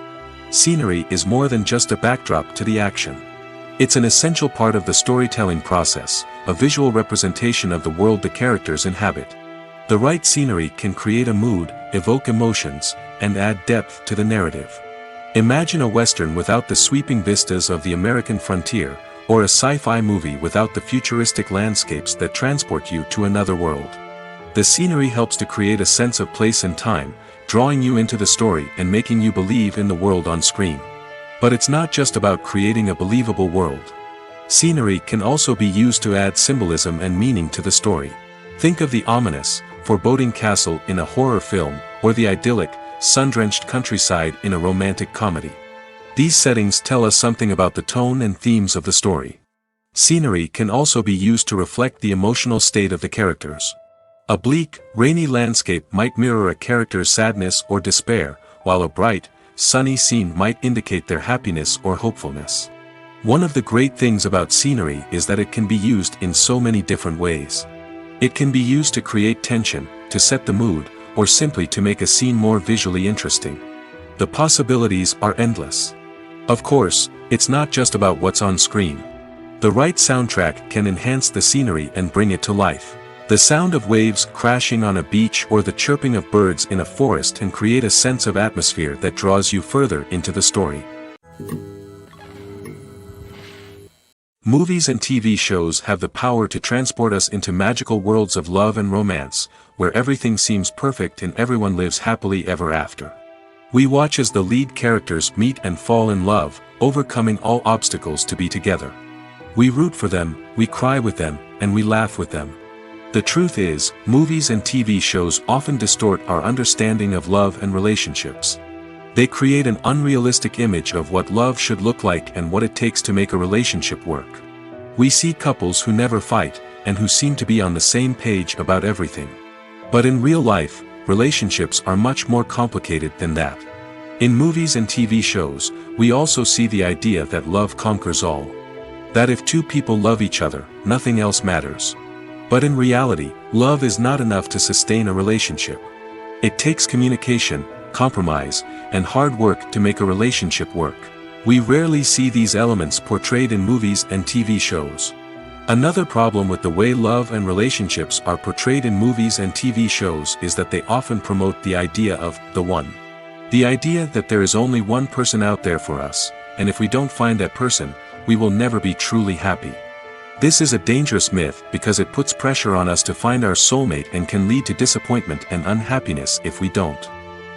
Scenery is more than just a backdrop to the action. It's an essential part of the storytelling process, a visual representation of the world the characters inhabit. The right scenery can create a mood, evoke emotions, and add depth to the narrative. Imagine a western without the sweeping vistas of the American frontier, or a sci-fi movie without the futuristic landscapes that transport you to another world. The scenery helps to create a sense of place and time, drawing you into the story and making you believe in the world on screen. But it's not just about creating a believable world. Scenery can also be used to add symbolism and meaning to the story. Think of the ominous, foreboding castle in a horror film, or the idyllic, sun-drenched countryside in a romantic comedy. These settings tell us something about the tone and themes of the story. Scenery can also be used to reflect the emotional state of the characters. A bleak, rainy landscape might mirror a character's sadness or despair, while a bright, sunny scene might indicate their happiness or hopefulness. One of the great things about scenery is that it can be used in so many different ways. It can be used to create tension, to set the mood, or simply to make a scene more visually interesting. The possibilities are endless. Of course, it's not just about what's on screen. The right soundtrack can enhance the scenery and bring it to life. The sound of waves crashing on a beach or the chirping of birds in a forest can create a sense of atmosphere that draws you further into the story. Movies and TV shows have the power to transport us into magical worlds of love and romance, where everything seems perfect and everyone lives happily ever after. We watch as the lead characters meet and fall in love, overcoming all obstacles to be together. We root for them, we cry with them, and we laugh with them. The truth is, movies and TV shows often distort our understanding of love and relationships. They create an unrealistic image of what love should look like and what it takes to make a relationship work. We see couples who never fight, and who seem to be on the same page about everything. But in real life, relationships are much more complicated than that. In movies and TV shows, we also see the idea that love conquers all. That if two people love each other, nothing else matters. But in reality, love is not enough to sustain a relationship. It takes communication, compromise, and hard work to make a relationship work. We rarely see these elements portrayed in movies and TV shows. Another problem with the way love and relationships are portrayed in movies and TV shows is that they often promote the idea of the one. The idea that there is only one person out there for us, and if we don't find that person, we will never be truly happy. This is a dangerous myth because it puts pressure on us to find our soulmate and can lead to disappointment and unhappiness if we don't.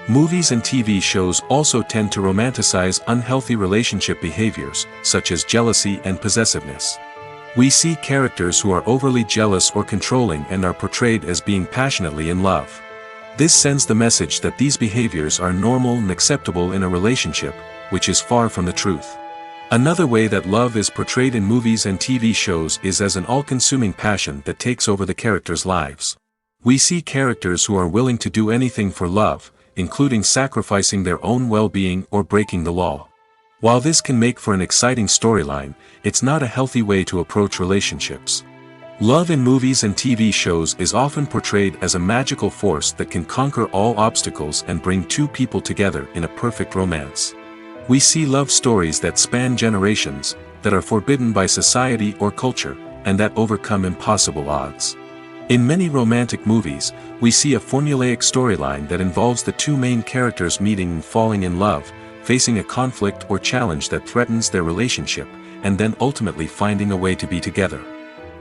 Movies and TV shows also tend to romanticize unhealthy relationship behaviors, such as jealousy and possessiveness. We see characters who are overly jealous or controlling and are portrayed as being passionately in love. This sends the message that these behaviors are normal and acceptable in a relationship, which is far from the truth. Another way that love is portrayed in movies and TV shows is as an all-consuming passion that takes over the characters' lives. We see characters who are willing to do anything for love, including sacrificing their own well-being or breaking the law. While this can make for an exciting storyline, it's not a healthy way to approach relationships. Love in movies and TV shows is often portrayed as a magical force that can conquer all obstacles and bring two people together in a perfect romance. We see love stories that span generations, that are forbidden by society or culture, and that overcome impossible odds. In many romantic movies, we see a formulaic storyline that involves the two main characters meeting and falling in love, facing a conflict or challenge that threatens their relationship, and then ultimately finding a way to be together.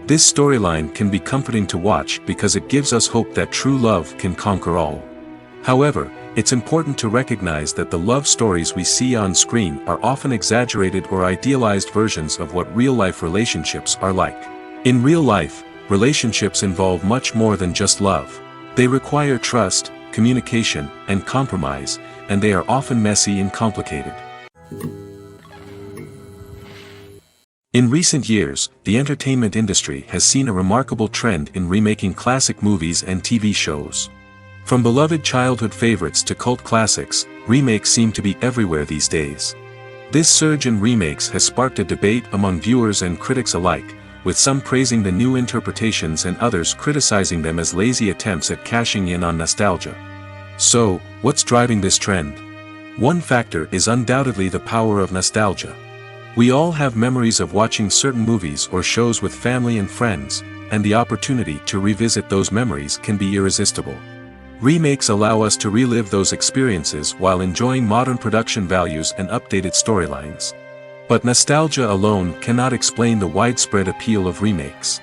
This storyline can be comforting to watch because it gives us hope that true love can conquer all. However, it's important to recognize that the love stories we see on screen are often exaggerated or idealized versions of what real-life relationships are like. In real life, relationships involve much more than just love. They require trust, communication, and compromise, and they are often messy and complicated. In recent years, the entertainment industry has seen a remarkable trend in remaking classic movies and TV shows. From beloved childhood favorites to cult classics, remakes seem to be everywhere these days. This surge in remakes has sparked a debate among viewers and critics alike, with some praising the new interpretations and others criticizing them as lazy attempts at cashing in on nostalgia. So, what's driving this trend? One factor is undoubtedly the power of nostalgia. We all have memories of watching certain movies or shows with family and friends, and the opportunity to revisit those memories can be irresistible. Remakes allow us to relive those experiences while enjoying modern production values and updated storylines. But nostalgia alone cannot explain the widespread appeal of remakes.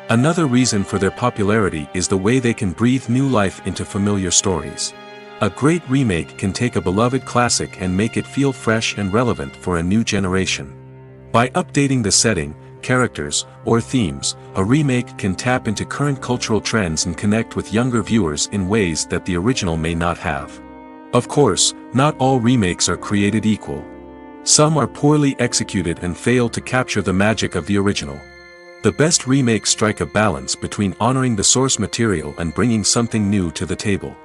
Another reason for their popularity is the way they can breathe new life into familiar stories. A great remake can take a beloved classic and make it feel fresh and relevant for a new generation. By updating the setting, characters, or themes, a remake can tap into current cultural trends and connect with younger viewers in ways that the original may not have. Of course, not all remakes are created equal. Some are poorly executed and fail to capture the magic of the original. The best remakes strike a balance between honoring the source material and bringing something new to the table.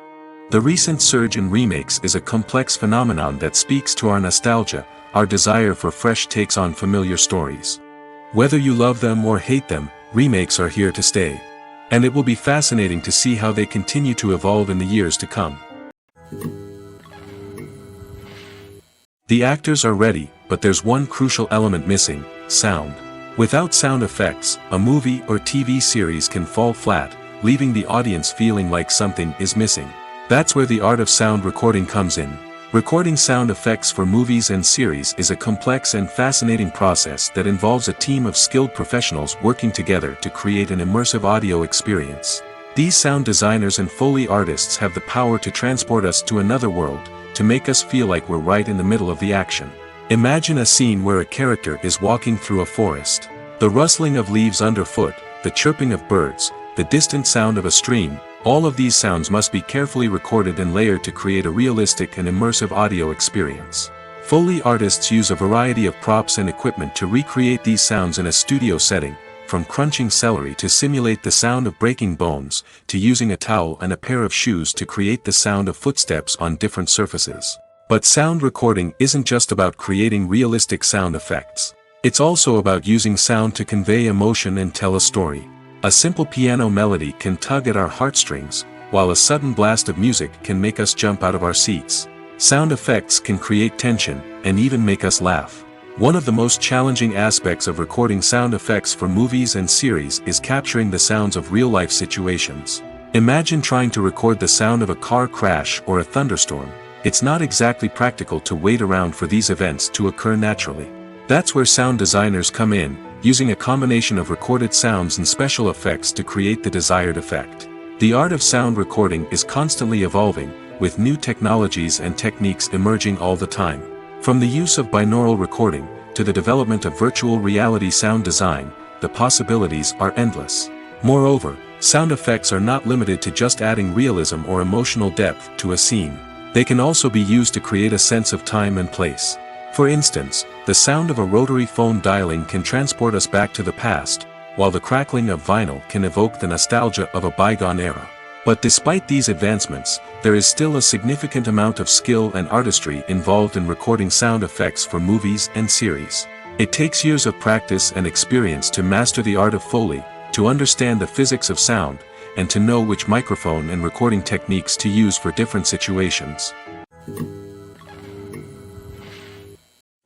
The recent surge in remakes is a complex phenomenon that speaks to our nostalgia, our desire for fresh takes on familiar stories. Whether you love them or hate them, remakes are here to stay. And it will be fascinating to see how they continue to evolve in the years to come. The actors are ready, but there's one crucial element missing: sound. Without sound effects, a movie or TV series can fall flat, leaving the audience feeling like something is missing. That's where the art of sound recording comes in. Recording sound effects for movies and series is a complex and fascinating process that involves a team of skilled professionals working together to create an immersive audio experience. These sound designers and Foley artists have the power to transport us to another world, to make us feel like we're right in the middle of the action. Imagine a scene where a character is walking through a forest. The rustling of leaves underfoot, the chirping of birds, the distant sound of a stream, all of these sounds must be carefully recorded and layered to create a realistic and immersive audio experience. Foley artists use a variety of props and equipment to recreate these sounds in a studio setting, from crunching celery to simulate the sound of breaking bones, to using a towel and a pair of shoes to create the sound of footsteps on different surfaces. But sound recording isn't just about creating realistic sound effects. It's also about using sound to convey emotion and tell a story. A simple piano melody can tug at our heartstrings, while a sudden blast of music can make us jump out of our seats. Sound effects can create tension, and even make us laugh. One of the most challenging aspects of recording sound effects for movies and series is capturing the sounds of real-life situations. Imagine trying to record the sound of a car crash or a thunderstorm. It's not exactly practical to wait around for these events to occur naturally. That's where sound designers come in, using a combination of recorded sounds and special effects to create the desired effect. The art of sound recording is constantly evolving, with new technologies and techniques emerging all the time. From the use of binaural recording, to the development of virtual reality sound design, the possibilities are endless. Moreover, sound effects are not limited to just adding realism or emotional depth to a scene. They can also be used to create a sense of time and place. For instance, the sound of a rotary phone dialing can transport us back to the past, while the crackling of vinyl can evoke the nostalgia of a bygone era. But despite these advancements, there is still a significant amount of skill and artistry involved in recording sound effects for movies and series. It takes years of practice and experience to master the art of Foley, to understand the physics of sound, and to know which microphone and recording techniques to use for different situations.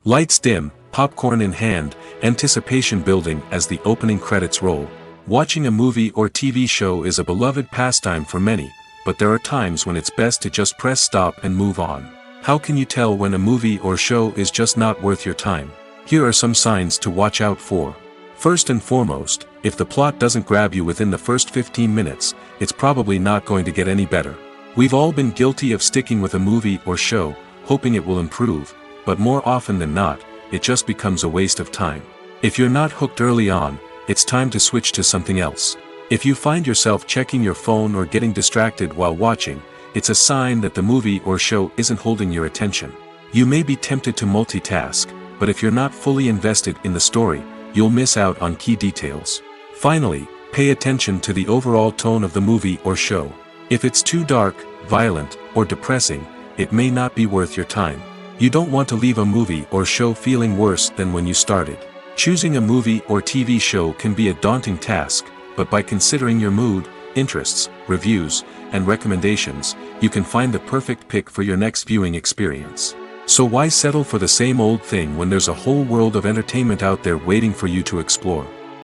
Lights dim, popcorn in hand, anticipation building as the opening credits roll. Watching a movie or TV show is a beloved pastime for many, but there are times when it's best to just press stop and move on. How can you tell when a movie or show is just not worth your time? Here are some signs to watch out for. First and foremost, if the plot doesn't grab you within the first 15 minutes, it's probably not going to get any better. We've all been guilty of sticking with a movie or show, hoping it will improve, but more often than not, it just becomes a waste of time. If you're not hooked early on, it's time to switch to something else. If you find yourself checking your phone or getting distracted while watching, it's a sign that the movie or show isn't holding your attention. You may be tempted to multitask, but if you're not fully invested in the story, you'll miss out on key details. Finally, pay attention to the overall tone of the movie or show. If it's too dark, violent, or depressing, it may not be worth your time. You don't want to leave a movie or show feeling worse than when you started. Choosing a movie or TV show can be a daunting task, but by considering your mood, interests, reviews, and recommendations, you can find the perfect pick for your next viewing experience. So why settle for the same old thing when there's a whole world of entertainment out there waiting for you to explore?